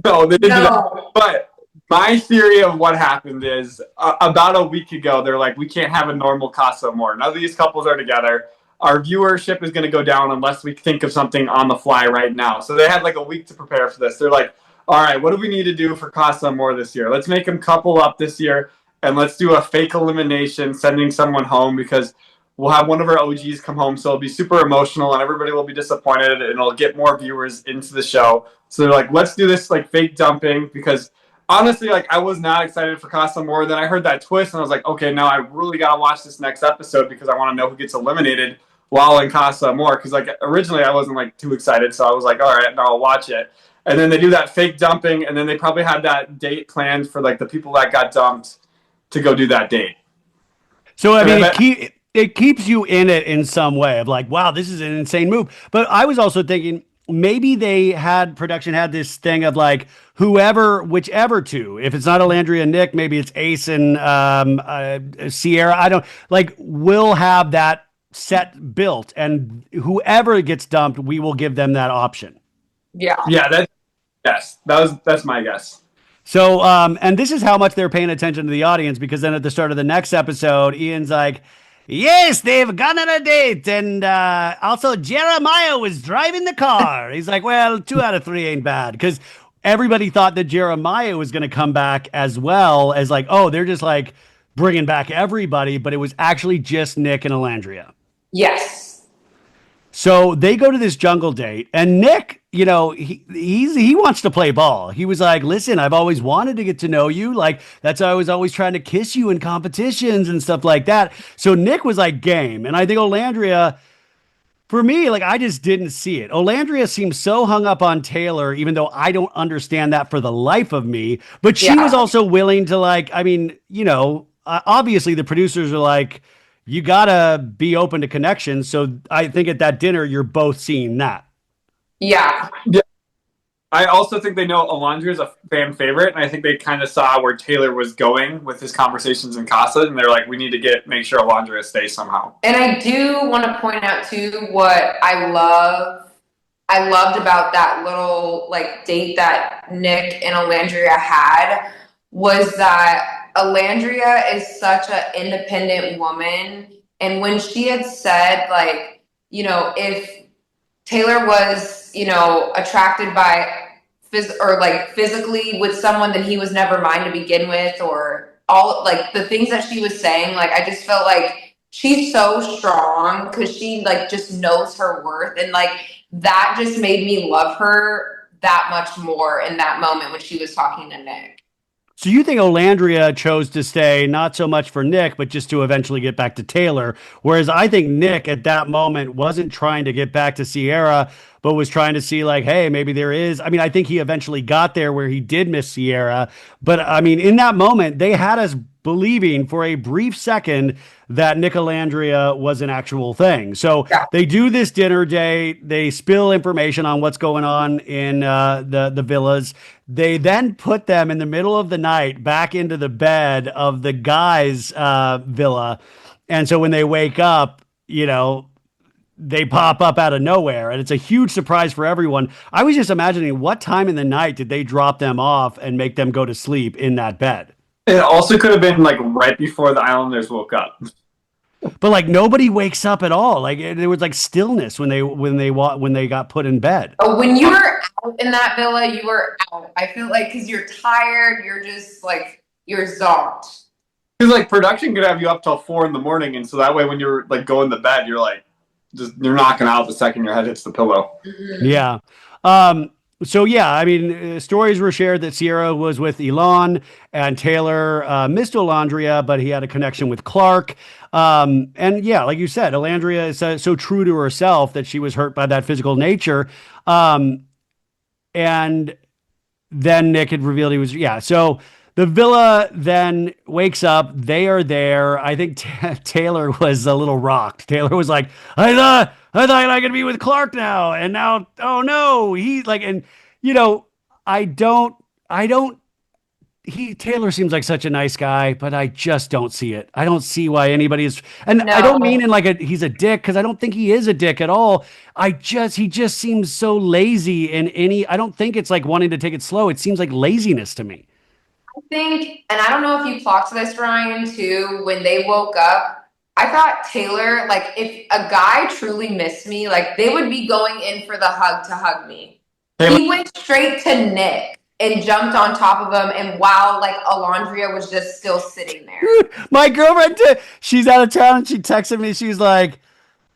No, they didn't do that. No. But my theory of what happened is about a week ago, they're like, we can't have a normal Casa Amor. None of these couples are together. Our viewership is going to go down unless we think of something on the fly right now. So they had like a week to prepare for this. They're like, all right, what do we need to do for Casa Amor this year? Let's make them couple up this year, and let's do a fake elimination, sending someone home, because we'll have one of our OGs come home, so it'll be super emotional, and everybody will be disappointed, and it'll get more viewers into the show. So they're like, let's do this like fake dumping, because honestly, like I was not excited for Casa Amor. Then I heard that twist, and I was like, okay, now I really gotta watch this next episode because I want to know who gets eliminated while in Casa Amor. Because like originally I wasn't like too excited, so I was like, all right, now I'll watch it. And then they do that fake dumping, and then they probably had that date planned for like the people that got dumped to go do that date. So I mean, it keeps you in it in some way of like, wow, this is an insane move. But I was also thinking maybe they had production had this thing of like whoever, whichever two, if it's not Alandria and Nick, maybe it's Ace and Sierra. I don't like. We'll have that set built, and whoever gets dumped, we will give them that option. Yeah. Yeah, that's my guess. So, and this is how much they're paying attention to the audience because then at the start of the next episode, Ian's like, yes, they've gone on a date. And also, Jeremiah was driving the car. He's like, well, 2 out of 3 ain't bad because everybody thought that Jeremiah was going to come back as well as like, oh, they're just like bringing back everybody. But it was actually just Nick and Alandria. Yes. So they go to this jungle date, and Nick, you know, he wants to play ball. He was like, "Listen, I've always wanted to get to know you. Like that's why I was always trying to kiss you in competitions and stuff like that." So Nick was like, "Game," and I think Olandria, for me, like I just didn't see it. Olandria seems so hung up on Taylor, even though I don't understand that for the life of me. But she was also willing to like, I mean, you know, obviously the producers are like, you gotta be open to connections. So I think at that dinner, you're both seeing that. Yeah. Yeah. I also think they know Alondra is a fan favorite, and I think they kind of saw where Taylor was going with his conversations in Casa, and they're like, we need to make sure Alondra stays somehow. And I do want to point out too what I loved about that little like date that Nick and Alandria had was that Alandria is such an independent woman, and when she had said like, you know, if Taylor was, you know, attracted by physically with someone that he was never mine to begin with, or all like the things that she was saying, like I just felt like she's so strong because she like just knows her worth, and like that just made me love her that much more in that moment when she was talking to Nick. So you think Olandria chose to stay not so much for Nick, but just to eventually get back to Taylor. Whereas I think Nick at that moment wasn't trying to get back to Sierra, but was trying to see like, hey, maybe there is. I mean, I think he eventually got there where he did miss Sierra. But I mean, in that moment, they had us believing for a brief second that Nick Alandria was an actual thing. So they do this dinner date. They spill information on what's going on in the villas. They then put them in the middle of the night back into the bed of the guy's villa. And so when they wake up, you know, they pop up out of nowhere, and it's a huge surprise for everyone. I was just imagining what time in the night did they drop them off and make them go to sleep in that bed? It also could have been like right before the Islanders woke up. But like nobody wakes up at all. Like there was like stillness when they got put in bed. Oh, when you were out in that villa, you were out. I feel like because you're tired, you're just like you're zonked. Because like production could have you up till 4 a.m, and so that way when you're like going to bed, you're like you're knocking out the second your head hits the pillow. Yeah. So yeah, I mean, stories were shared that Sierra was with Elon and Taylor missed Olandria, but he had a connection with Clark. And yeah, like you said, Olandria is so true to herself that she was hurt by that physical nature. Um, and then Nick had revealed he was, yeah. So the villa then wakes up. They are there. I think Taylor was a little rocked. Taylor was like, I thought I could be with Clark now. And now, oh no, he's like, and you know, I don't, I don't, Taylor seems like such a nice guy, but I just don't see it. I don't see why anybody is, and I don't mean No. in like he's a dick because I don't think he is a dick at all. He just seems so lazy in any, I don't think it's like wanting to take it slow. It seems like laziness to me. I think, and I don't know if you clocked this, Ryan, too, when they woke up, I thought Taylor, like, if a guy truly missed me, like, they would be going in for the hug to hug me. Taylor, He went straight to Nick and jumped on top of him, and while, like, Alondria was just still sitting there. My girlfriend, she's out of town and she texted me. She's like,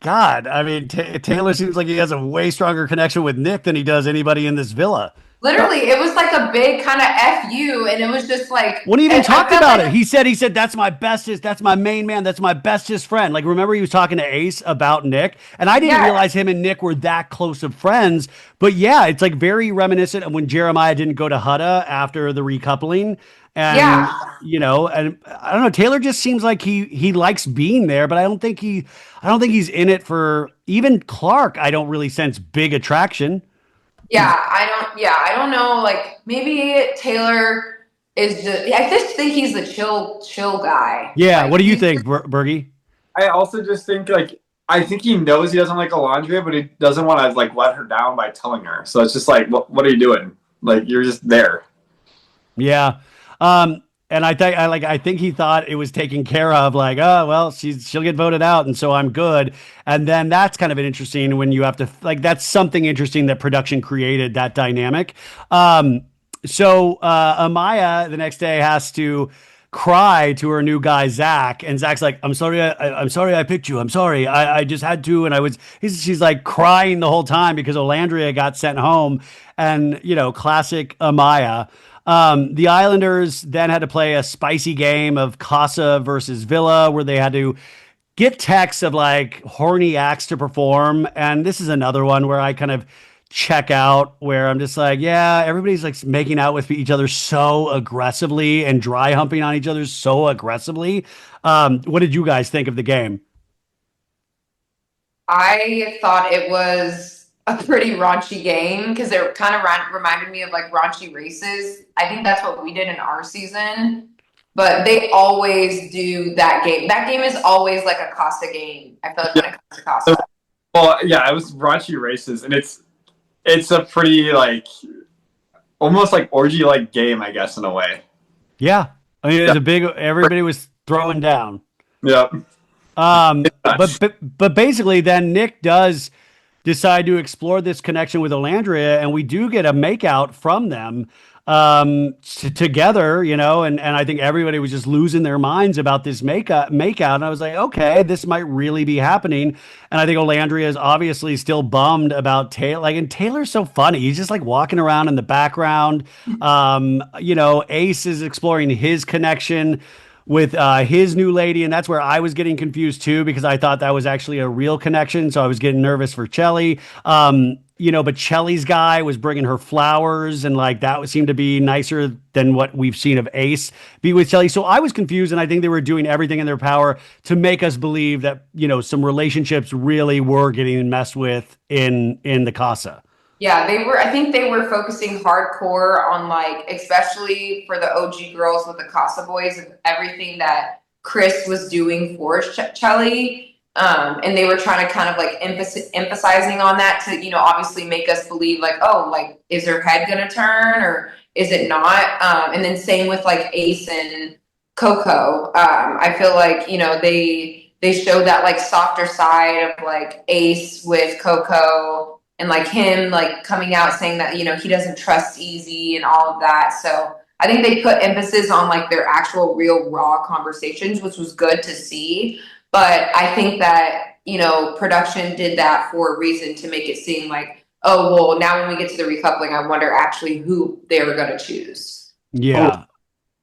God, I mean, Taylor seems like he has a way stronger connection with Nick than he does anybody in this villa. Literally, it was like a big kind of F you, and it was just like, When he even and I talked felt about it, like, he said, that's my bestest, that's my main man, that's my bestest friend. Like, remember he was talking to Ace about Nick, and I didn't yeah, realize him and Nick were that close of friends. But yeah, it's like very reminiscent of when Jeremiah didn't go to Hutta after the recoupling, and yeah. and I don't know. Taylor just seems like he likes being there, but I don't think he's in it for even Clark. I don't really sense big attraction. I don't know. Like maybe Taylor is just. I just think he's the chill guy. Yeah, Like what do you he's think, Bergie? I also just think like I think he knows he doesn't like Alondria, but he doesn't want to like let her down by telling her. So it's just like, what are you doing? Like you're just there. Yeah. And I think he thought it was taken care of, like, oh well, she'll get voted out, and so I'm good. And then that's kind of an interesting when you have to like that's something interesting that production created that dynamic. So Amaya the next day has to cry to her new guy Zach, and Zach's like, I'm sorry I picked you. I'm sorry. I just had to, and she's like crying the whole time because Olandria got sent home, and classic Amaya. The Islanders then had to play a spicy game of Casa versus Villa, where they had to get texts of like horny acts to perform. And this is another one where I kind of check out, where I'm just like, yeah, everybody's like making out with each other so aggressively and dry humping on each other so aggressively. What did you guys think of the game? I thought it was a pretty raunchy game because it kind of reminded me of like raunchy races. I think that's what we did in our season, but they always do that game. That game is always like a Costa game. I feel like when it comes to Costa. Well, yeah, it was raunchy races, and it's a pretty like almost like orgy like game, I guess, in a way. Yeah. I mean, it was a big, everybody was throwing down. Yeah. But basically, then Nick does decide to explore this connection with Olandria, and we do get a makeout from them together, and I think everybody was just losing their minds about this makeout. And I was like, okay, this might really be happening. And I think Olandria is obviously still bummed about Taylor. Like, and Taylor's so funny. He's just like walking around in the background. Ace is exploring his connection with his new lady, and that's where I was getting confused too, because I thought that was actually a real connection, so I was getting nervous for Chelly. But Chelly's guy was bringing her flowers, and like that seemed to be nicer than what we've seen of Ace be with Chelly. So I was confused, and I think they were doing everything in their power to make us believe that some relationships really were getting messed with in the Casa. Yeah, they were. I think they were focusing hardcore on like, especially for the OG girls with the Casa Boys, and everything that Chris was doing for Chelly. And they were trying to kind of like emphasizing on that to, obviously make us believe like, oh, like, is her head gonna turn or is it not? And then same with like Ace and Coco. I feel like, they showed that like softer side of like Ace with Coco and like him like coming out saying that, he doesn't trust Easy and all of that. So I think they put emphasis on like their actual real raw conversations, which was good to see. But I think that, production did that for a reason to make it seem like, oh, well, now when we get to the recoupling, I wonder actually who they were going to choose. Yeah.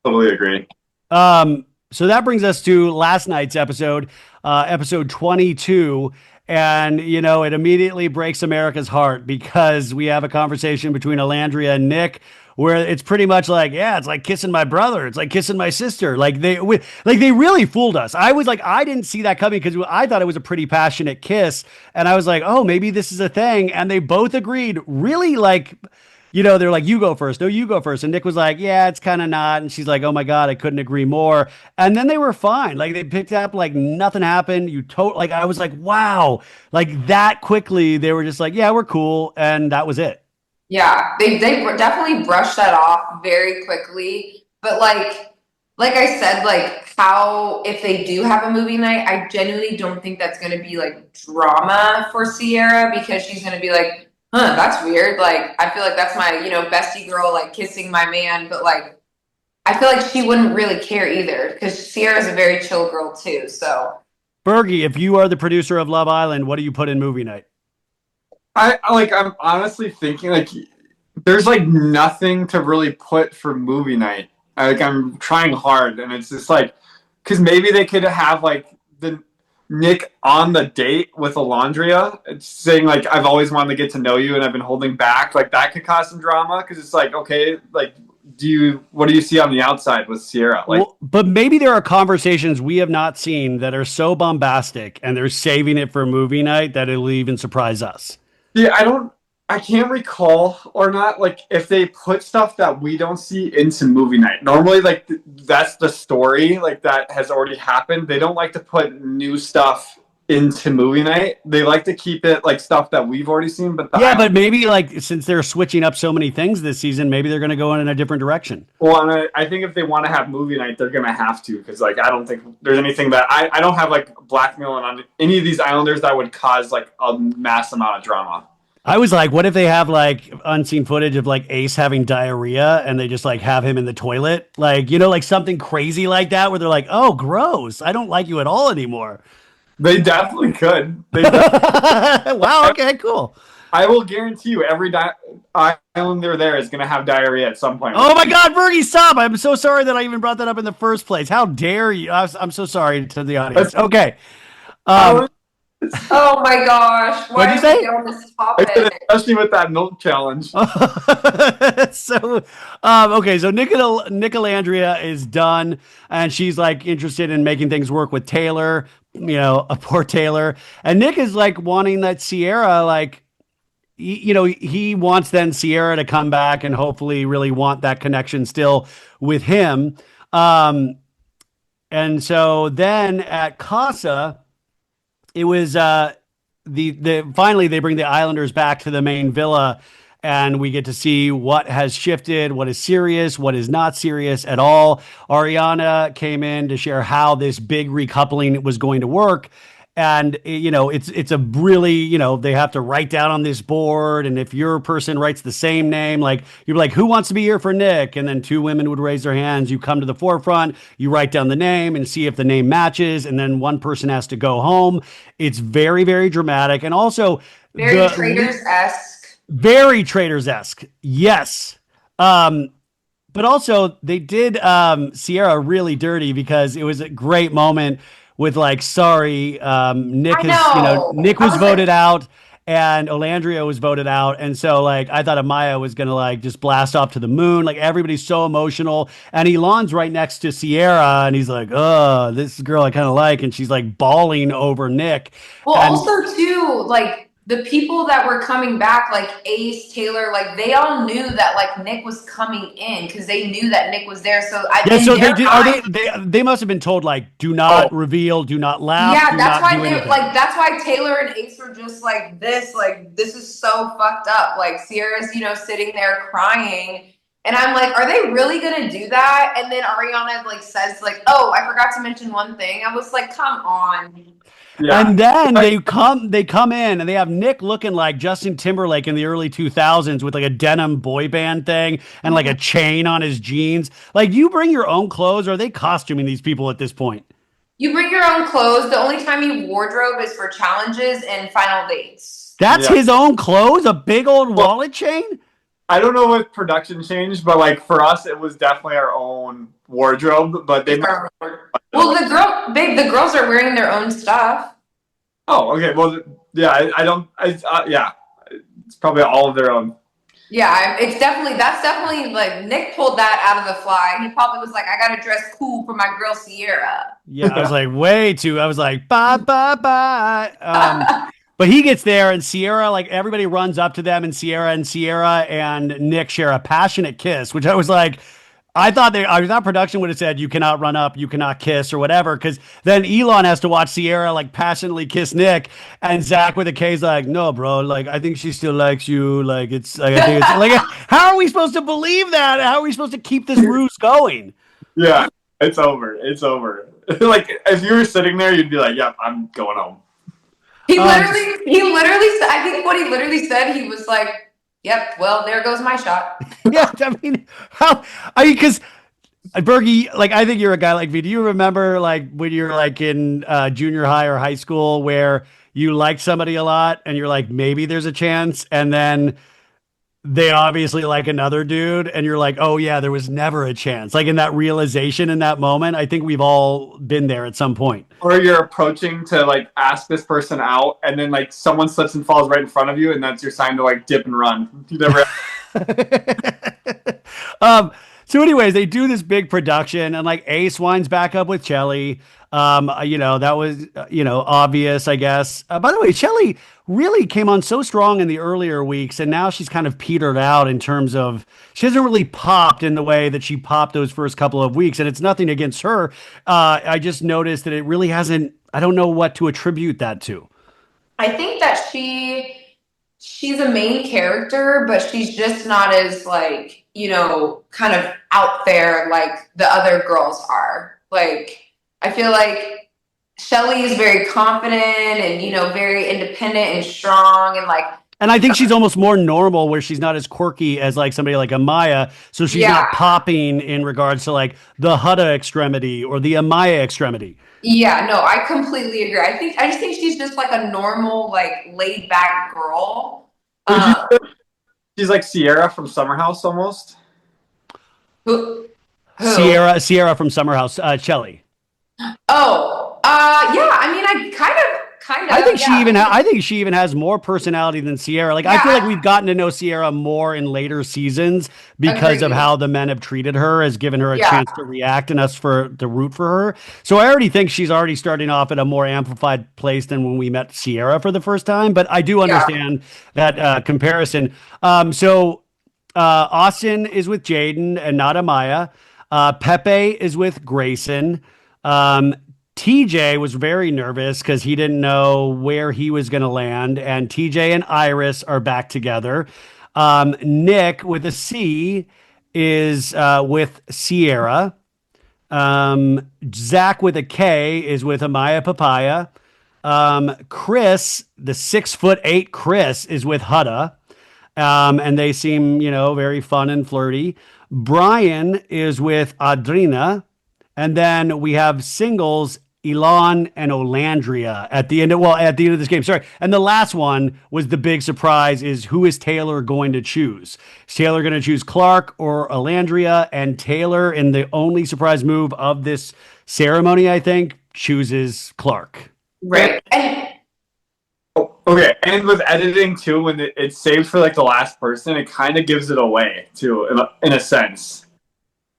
Totally agree. So that brings us to last night's episode, episode 22. And, it immediately breaks America's heart because we have a conversation between Alandria and Nick where it's pretty much like, yeah, it's like kissing my brother. It's like kissing my sister. They really fooled us. I was like, I didn't see that coming because I thought it was a pretty passionate kiss. And I was like, oh, maybe this is a thing. And they both agreed really like, they're like, you go first. No, you go first. And Nick was like, yeah, it's kind of not. And she's like, oh my God, I couldn't agree more. And then they were fine. Like they picked up like nothing happened. Like, I was like, wow, like that quickly. They were just like, yeah, we're cool. And that was it. Yeah, they definitely brushed that off very quickly. But like I said, like how if they do have a movie night, I genuinely don't think that's going to be like drama for Ciara because she's going to be like, huh, that's weird. Like, I feel like that's my, bestie girl, like kissing my man. But like, I feel like she wouldn't really care either because Ciara's a very chill girl too. So, Bergie, if you are the producer of Love Island, what do you put in movie night? I'm honestly thinking like there's like nothing to really put for movie night. I'm trying hard and it's just like, cause maybe they could have like the Nick on the date with Alandria. It's saying like, I've always wanted to get to know you and I've been holding back. Like that could cause some drama. Cause it's like, okay, like, what do you see on the outside with Ciara? Like, well, but maybe there are conversations we have not seen that are so bombastic and they're saving it for movie night that it'll even surprise us. yeah, I can't recall or not, like, if they put stuff that we don't see into movie night. Normally, like, that's the story, like, that has already happened. They don't like to put new stuff into movie night. They like to keep it, like, stuff that we've already seen. But but maybe, like, since they're switching up so many things this season, maybe they're going to go in a different direction. Well, and I think if they want to have movie night, they're going to have to, because, like, I don't think there's anything that I don't have, like, blackmailing on any of these Islanders that would cause, like, a mass amount of drama. I was like, what if they have like unseen footage of like Ace having diarrhea and they just like have him in the toilet? Like, like something crazy like that where they're like, oh, gross. I don't like you at all anymore. They definitely could. Wow. Okay, cool. I will guarantee you every Islander there is going to have diarrhea at some point. Oh my God, Bergie, stop. I'm so sorry that I even brought that up in the first place. How dare you? I'm so sorry to the audience. Okay. Oh my gosh. Why What'd you say? Get on this topic? Especially with that milk challenge. So, okay. So Nicolandria is done and she's like interested in making things work with Taylor, a poor Taylor. And Nick is like wanting that Ciara, like, he wants then Ciara to come back and hopefully really want that connection still with him. And so then at Casa, it was finally they bring the Islanders back to the main villa and we get to see what has shifted, what is serious, what is not serious at all. Ariana came in to share how this big recoupling was going to work. And, it's a really, they have to write down on this board. And if your person writes the same name, like you're like, who wants to be here for Nick? And then two women would raise their hands. You come to the forefront, you write down the name and see if the name matches. And then one person has to go home. It's very, very dramatic. And also very Traitors-esque. Very Traitors-esque. Yes. But also they did Ciara really dirty because it was a great moment with like, sorry, Nick was voted out and Alandria was voted out. And so like, I thought Amaya was going to like just blast off to the moon. Like everybody's so emotional and Elon's right next to Ciara and he's like, oh, this girl I kind of like. And she's like bawling over Nick. Well, also too, like the people that were coming back, like Ace, Taylor, like they all knew that like Nick was coming in because they knew that Nick was there. So they must have been told like, do not reveal, do not laugh. Yeah, that's why Taylor and Ace were just like this is so fucked up. Like Ciara's, sitting there crying. And I'm like, are they really gonna do that? And then Ariana like says like, oh, I forgot to mention one thing. I was like, come on. Yeah. And then they come in and they have Nick looking like Justin Timberlake in the early 2000s with like a denim boy band thing and like a chain on his jeans. Like, you bring your own clothes or are they costuming these people at this point? You bring your own clothes. The only time you wardrobe is for challenges and final dates. That's Yeah. his own clothes, a big old wallet chain. I don't know if production changed, but like for us, it was definitely our own wardrobe. But they might. Well, the girls are wearing their own stuff. Oh, okay. Well, yeah. I don't. Yeah. It's probably all of their own. Yeah, that's definitely like Nick pulled that out of the fly. He probably was like, I gotta dress cool for my girl Sierra. Yeah, I was like, way too. I was like, bye, bye, bye. But he gets there, and Sierra, like everybody runs up to them, and Sierra and Nick share a passionate kiss, which I was like, I thought production would have said you cannot run up, you cannot kiss or whatever, because then Elon has to watch Sierra like passionately kiss Nick, and Zach with a K is like, no, bro, like I think she still likes you, like it's like I think it's like how are we supposed to believe that? How are we supposed to keep this ruse going? Yeah, it's over. It's over. Like if you were sitting there, you'd be like, "Yep, I'm going home." He literally said, I think what he literally said, he was like, yep, well, there goes my shot. Yeah, I mean, because Bergie, like, I think you're a guy like me. Do you remember, like, when you're like in junior high or high school where you liked somebody a lot and you're like, maybe there's a chance, and then they obviously like another dude, and you're like, oh yeah, there was never a chance. Like in that realization in that moment, I think we've all been there at some point. Or you're approaching to like ask this person out, and then like someone slips and falls right in front of you, and that's your sign to like dip and run. You never. So anyways, they do this big production, and like Ace winds back up with Shelly. That was, obvious, I guess. By the way, Shelly really came on so strong in the earlier weeks, and now she's kind of petered out in terms of she hasn't really popped in the way that she popped those first couple of weeks. And it's nothing against her. I just noticed that it really hasn't, I don't know what to attribute that to. I think that she's a main character, but she's just not as like, kind of out there like the other girls are. Like, I feel like Shelly is very confident and, very independent and strong and like. And I think she's almost more normal where she's not as quirky as like somebody like Amaya. So she's not popping in regards to like the Hutta extremity or the Amaya extremity. Yeah, no, I completely agree. I just think she's just like a normal, like laid back girl. She's like Sierra from Summer House almost. Who? Sierra from Summer House, Shelly. Oh, yeah. I mean, I kind of. I think she even has more personality than Sierra. Like, I feel like we've gotten to know Sierra more in later seasons because of how the men have treated her, has given her a chance to react and us to root for her. So I already think she's already starting off at a more amplified place than when we met Sierra for the first time. But I do understand that comparison. So Austin is with Jaden and not Amaya. Pepe is with Grayson. TJ was very nervous because he didn't know where he was going to land. And TJ and Iris are back together. Nick with a C is with Sierra. Zach with a K is with Amaya Papaya. Chris, the 6'8" Chris, is with Hutta. And they seem, very fun and flirty. Brian is with Adrina. And then we have singles, Elon and Olandria at the end of this game. Sorry. And the last one was the big surprise is who is Taylor going to choose? Is Taylor going to choose Clark or Olandria? And Taylor, in the only surprise move of this ceremony, I think, chooses Clark. Right. Okay, and with editing too, when it's saved for like the last person, it kind of gives it away too, in a sense.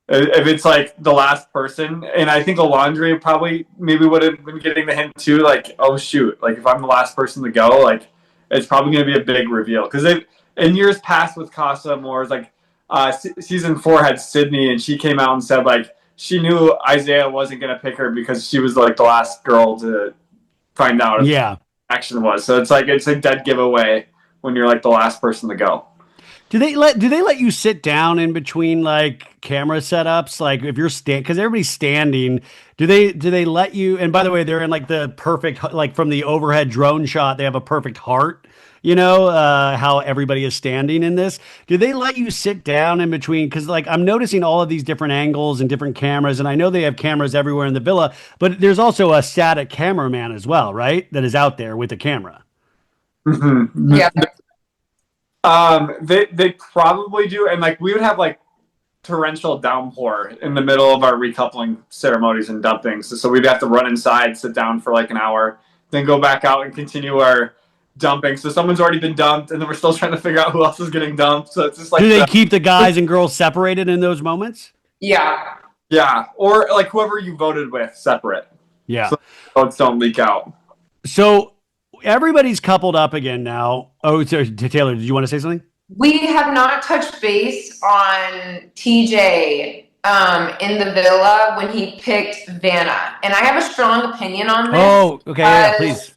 If it's like the last person, and I think Olandria probably maybe would have been getting the hint too, like, oh shoot, like if I'm the last person to go, like it's probably going to be a big reveal. Because in years past with Casa Amor, like season 4 had Sydney, and she came out and said like she knew Isaiah wasn't going to pick her because she was like the last girl to find out. Action was. So it's a dead giveaway when you're like the last person to go. Do they let you sit down in between like camera setups? Like if you're because everybody's standing, do they let you? And by the way, they're in like the perfect, like from the overhead drone shot, they have a perfect heart, how everybody is standing in this. Do they let you sit down in between? Cause like I'm noticing all of these different angles and different cameras, and I know they have cameras everywhere in the villa, but there's also a static cameraman as well, right? That is out there with the camera. Mhm. Yeah. They probably do, and like we would have like torrential downpour in the middle of our recoupling ceremonies and dumpings. So we'd have to run inside, sit down for like an hour, then go back out and continue our dumping. So someone's already been dumped, and then we're still trying to figure out who else is getting dumped. So it's just like Do they keep the guys and girls separated in those moments? Yeah. yeah, or like whoever you voted with separate. Yeah. So votes don't leak out. So everybody's coupled up again now. Oh, so, Taylor, did you want to say something? We have not touched base on TJ in the villa when he picked Vanna. And I have a strong opinion on this. Oh, okay, yeah, please.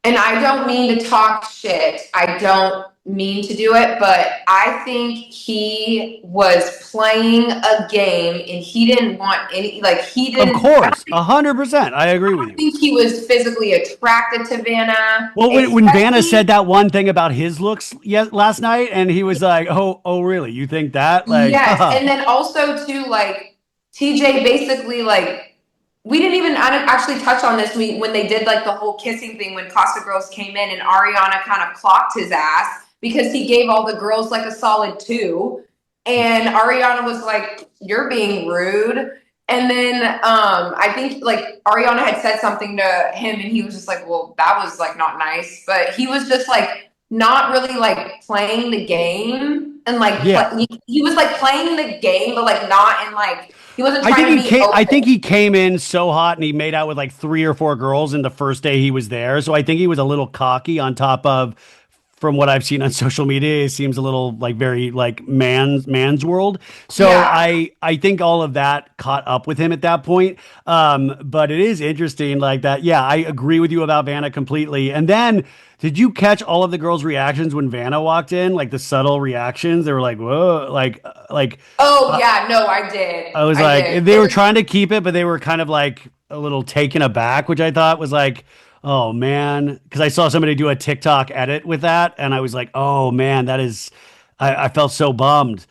And I don't mean to talk shit. I don't mean to do it, but I think he was playing a game and he didn't want any, like, he didn't. Of course, 100%. I agree with I you. think he was physically attracted to Vanna. Well, when Vanna said that one thing about his looks last night, and he was like, "Oh, really? You think that?" Like, yes, and then also too, like TJ basically like we didn't even actually touch on this when they did like the whole kissing thing when Casa Girls came in and Ariana kind of clocked his ass because he gave all the girls like a solid 2, and Ariana was like, "You're being rude." And then I think like Ariana had said something to him and he was just like, well, that was like not nice. But he was just like not really like playing the game and like he was like playing the game, but like not in like he wasn't trying to be open. I think he came in so hot and he made out with like 3 or 4 girls in the first day he was there. So I think he was a little cocky on top of, from what I've seen on social media, it seems a little like very like man's world. So yeah. I think all of that caught up with him at that point. But it is interesting like that. Yeah, I agree with you about Vanna completely. And then did you catch all of the girls' reactions when Vanna walked in? Like the subtle reactions? They were like, whoa, like. Oh, yeah, no, I did. I was like, they were trying to keep it, but they were kind of like a little taken aback, which I thought was like, oh man, because I saw somebody do a TikTok edit with that, and I was like, oh man, that is, I felt so bummed.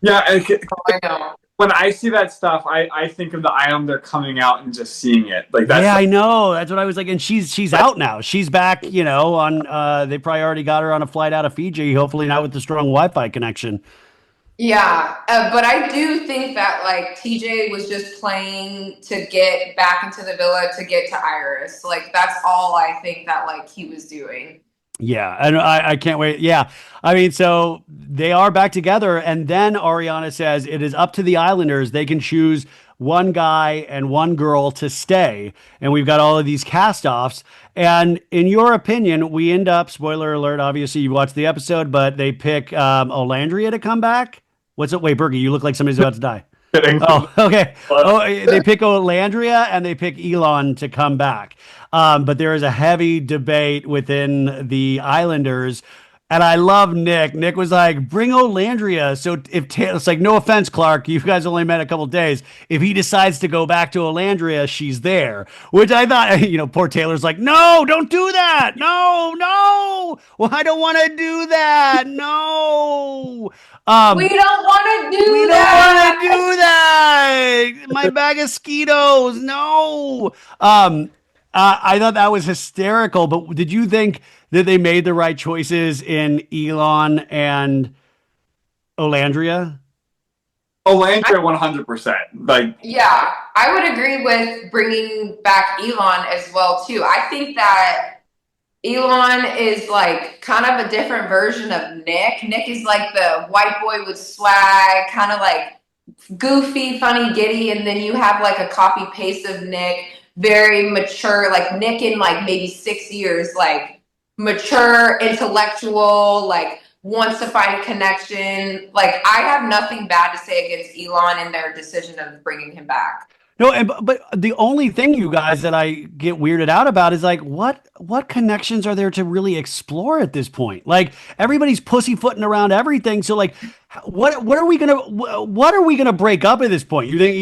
Yeah, I know. When I see that stuff, I think of the Islander coming out and just seeing it. Like that's I know. That's what I was like. And she's out now. She's back, you know, on they probably already got her on a flight out of Fiji, hopefully not with the strong Wi-Fi connection. Yeah, but I do think that like TJ was just playing to get back into the villa to get to Iris. Like that's all I think that like he was doing. Yeah, and I can't wait. Yeah, I mean, so they are back together, and then Ariana says it is up to the Islanders. They can choose one guy and one girl to stay, and we've got all of these cast-offs. And in your opinion, we end up, spoiler alert, obviously you watched the episode, but they pick Olandria to come back. What's it? Wait, Bergie, you look like somebody's about to die. Oh, okay. Oh, they pick Olandria and they pick Elon to come back. But there is a heavy debate within the Islanders. And I love Nick. Nick was like, bring Olandria. So if Taylor, it's like, no offense, Clark, you guys only met a couple days. If he decides to go back to Olandria, she's there. Which I thought, you know, poor Taylor's like, no, don't do that. No. Well, I don't want to do that. No. We don't want to do we that. We don't want to do that. My bag of Skittles. No. I thought that was hysterical, but did you think that they made the right choices in Elon and Olandria? Olandria 100%. Like, yeah, I would agree with bringing back Elon as well too. I think that Elon is like kind of a different version of Nick. Nick is like the white boy with swag, kind of like goofy, funny, giddy, and then you have like a copy paste of Nick, very mature, like Nick in like maybe 6 years, like mature, intellectual, like wants to find a connection. Like I have nothing bad to say against Elon and their decision of bringing him back. No, but the only thing, you guys, that I get weirded out about is like, what connections are there to really explore at this point? Like everybody's pussyfooting around everything. So like, what are we gonna break up at this point? You think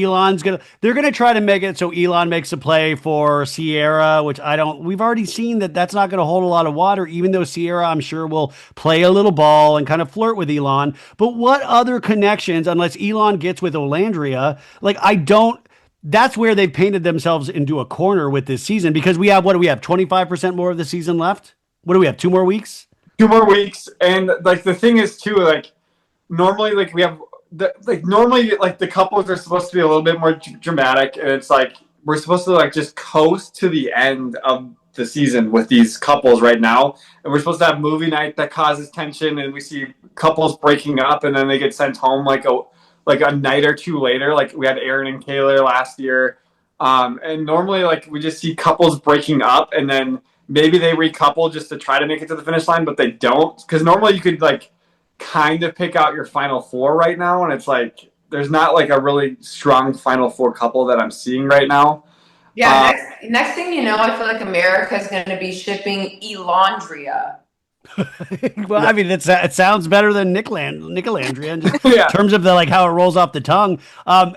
they're gonna try to make it so Elon makes a play for Sierra, which we've already seen that's not gonna hold a lot of water, even though Sierra, I'm sure, will play a little ball and kind of flirt with Elon. But what other connections, unless Elon gets with Olandria, like that's where they've painted themselves into a corner with this season, because we have 25% more of the season left? What do we have? 2 more weeks? 2 more weeks, and like the thing is too, like normally like we have normally like the couples are supposed to be a little bit more dramatic, and it's like we're supposed to like just coast to the end of the season with these couples right now, and we're supposed to have movie night that causes tension, and we see couples breaking up, and then they get sent home like a night or two later. Like we had Aaron and Taylor last year, and normally like we just see couples breaking up, and then maybe they recouple just to try to make it to the finish line, but they don't, because normally you could like kind of pick out your final four right now, and it's like there's not like a really strong final four couple that I'm seeing right now. Yeah, next thing you know, I feel like America's going to be shipping Elandria. Well, I mean, it sounds better than Nicolandria in Yeah. terms of the like how it rolls off the tongue.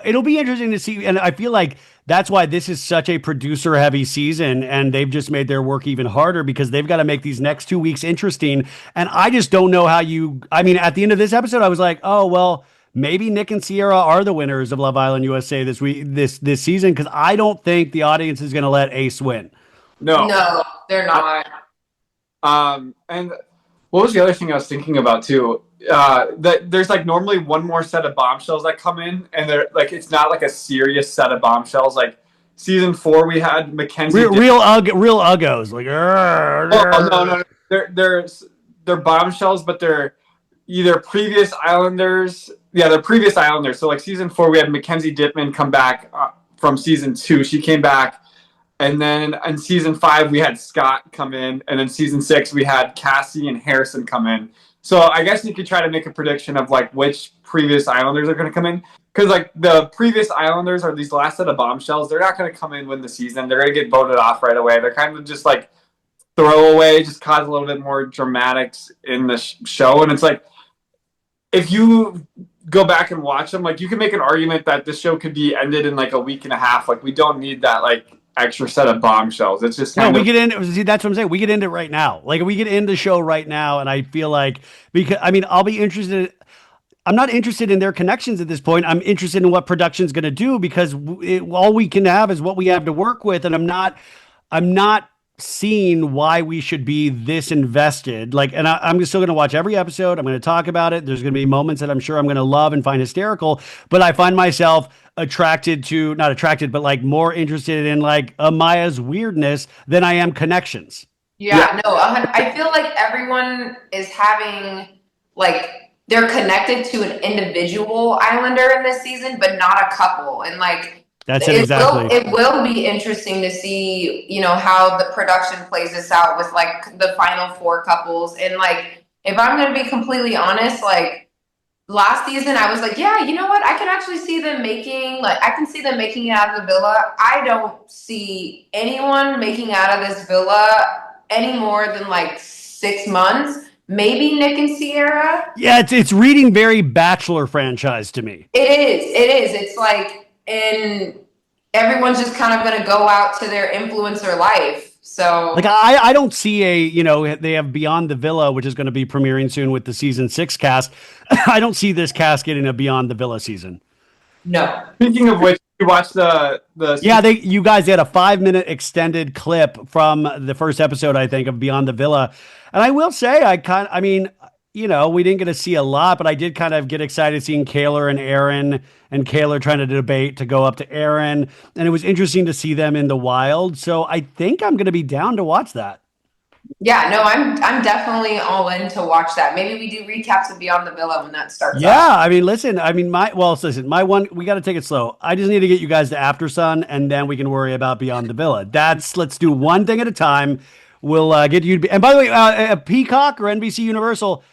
It'll be interesting to see, and I feel like that's why this is such a producer heavy season, and they've just made their work even harder because they've got to make these next 2 weeks interesting. And I just don't know how you. I mean, at the end of this episode, I was like, oh well. Maybe Nick and Sierra are the winners of Love Island USA this week, this season, because I don't think the audience is going to let Ace win. No, they're not. And what was the other thing I was thinking about too? That there's like normally one more set of bombshells that come in, and they're like it's not like a serious set of bombshells. Like season 4, we had Mackenzie. Real uggos. Like, no. They're bombshells, but they're either previous Islanders. Yeah, they're previous Islanders. So like season 4, we had Mackenzie Dittman come back from season 2. She came back. And then in season 5, we had Scott come in. And in season 6, we had Cassie and Harrison come in. So I guess you could try to make a prediction of like which previous Islanders are going to come in. Because like the previous Islanders are these last set of bombshells. They're not going to come in win the season. They're going to get voted off right away. They're kind of just like throwaway, just cause a little bit more dramatics in the show. And it's like, if you go back and watch them, like you can make an argument that this show could be ended in like a week and a half. Like we don't need that like extra set of bombshells. It's just we get into, see, that's what I'm saying. We get into it right now. Like we get into the show right now, and I feel like because I mean I'll be interested. I'm not interested in their connections at this point. I'm interested in what production's going to do because all we can have is what we have to work with, and I'm not seeing why we should be this invested. Like, and I'm still going to watch every episode. I'm going to talk about it. There's going to be moments that I'm sure I'm going to love and find hysterical, but I find myself not attracted, but like more interested in like Amaya's weirdness than I am connections. Yeah, no, I feel like everyone is having like they're connected to an individual Islander in this season, but not a couple. And like, that's it exactly. It will be interesting to see, you know, how the production plays this out with like the final 4 couples. And like, if I'm going to be completely honest, like last season, I was like, yeah, you know what? I can actually see them I can see them making it out of the villa. I don't see anyone making out of this villa any more than like 6 months. Maybe Nick and Sierra. Yeah, it's reading very Bachelor franchise to me. It is. It's like, and everyone's just kind of going to go out to their influencer life. So like I don't see they have Beyond the Villa, which is going to be premiering soon with the season 6 cast. I don't see this cast getting a Beyond the Villa season. No. Speaking of which, you watched you guys had a 5-minute extended clip from the first episode, I think, of Beyond the Villa. And I will say we didn't get to see a lot, but I did kind of get excited seeing Kaylor and Aaron and Kaylor trying to debate to go up to Aaron. And it was interesting to see them in the wild. So I think I'm going to be down to watch that. Yeah, no, I'm definitely all in to watch that. Maybe we do recaps of Beyond the Villa when that starts. Yeah, I mean, my one, we got to take it slow. I just need to get you guys to After Sun, and then we can worry about Beyond the Villa. Let's do one thing at a time. We'll get you to be, and by the way, Peacock or NBC Universal,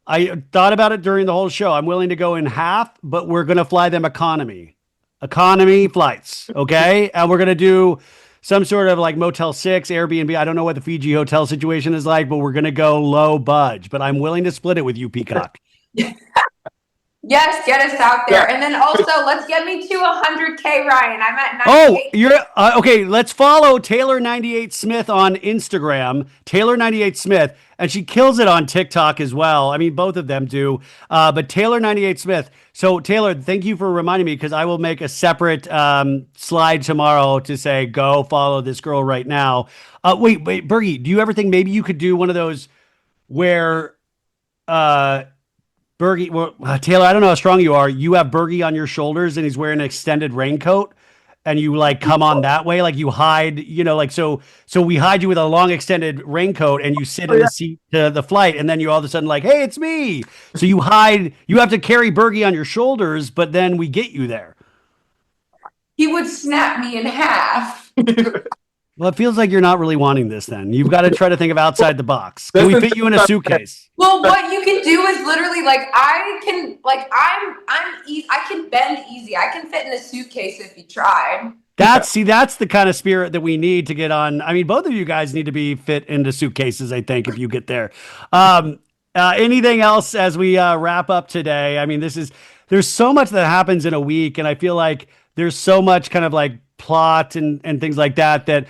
I thought about it during the whole show. I'm willing to go in half, but we're going to fly them economy flights. Okay. And we're going to do some sort of like Motel 6, Airbnb. I don't know what the Fiji hotel situation is like, but we're going to go low budge, but I'm willing to split it with you, Peacock. Yes, get us out there. Yeah. And then also, let's get me to 100K, Ryan. I'm at 98. Oh, you're okay. Let's follow Taylor 98 Smith on Instagram, Taylor 98 Smith, and she kills it on TikTok as well. I mean, both of them do. But Taylor 98 Smith. So Taylor, thank you for reminding me because I will make a separate slide tomorrow to say go follow this girl right now. Wait, Bergie, do you ever think maybe you could do one of those where Bergie, well, Taylor, I don't know how strong you are. You have Bergie on your shoulders and he's wearing an extended raincoat and you like come on that way, like you hide, like so we hide you with a long extended raincoat and you sit in the seat to the flight and then you all of a sudden like, hey, it's me. So you hide, you have to carry Bergie on your shoulders, but then we get you there. He would snap me in half. Well, it feels like you're not really wanting this then. You've got to try to think of outside the box. Can we fit you in a suitcase? Well, what you can do is literally I can bend easy. I can fit in a suitcase if you tried. That's the kind of spirit that we need to get on. I mean, both of you guys need to be fit into suitcases, I think, if you get there. Anything else as we wrap up today? I mean, there's so much that happens in a week, and I feel like there's so much kind of like plot and things like that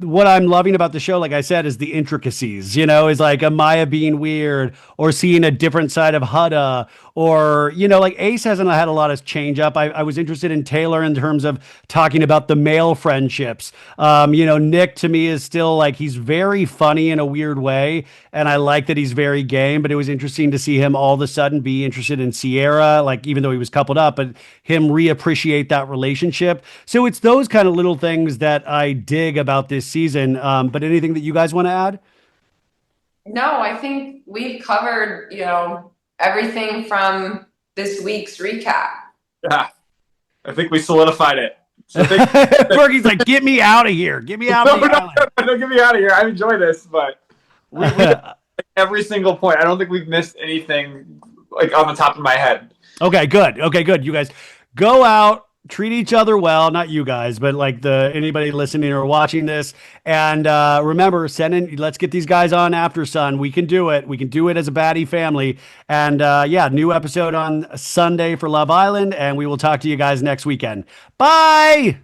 what I'm loving about the show, like I said, is the intricacies, is like Amaya being weird or seeing a different side of Hudda or, like Ace hasn't had a lot of change up. I was interested in Taylor in terms of talking about the male friendships. Nick to me is still like, he's very funny in a weird way. And I like that he's very game, but it was interesting to see him all of a sudden be interested in Sierra, like even though he was coupled up, but him reappreciate that relationship. So it's those kind of little things that I dig about this season. But anything that you guys want to add? No, I think we've covered, everything from this week's recap. Yeah, I think we solidified it. So Bergie's like, get me out of here. Get me out of the island. Don't get me out of here. I enjoy this, but we every single point. I don't think we've missed anything like on the top of my head. Okay, good. You guys go out, treat each other well, not you guys, but like anybody listening or watching this. And remember, let's get these guys on After Sun. We can do it. We can do it as a baddie family. And new episode on Sunday for Love Island. And we will talk to you guys next weekend. Bye.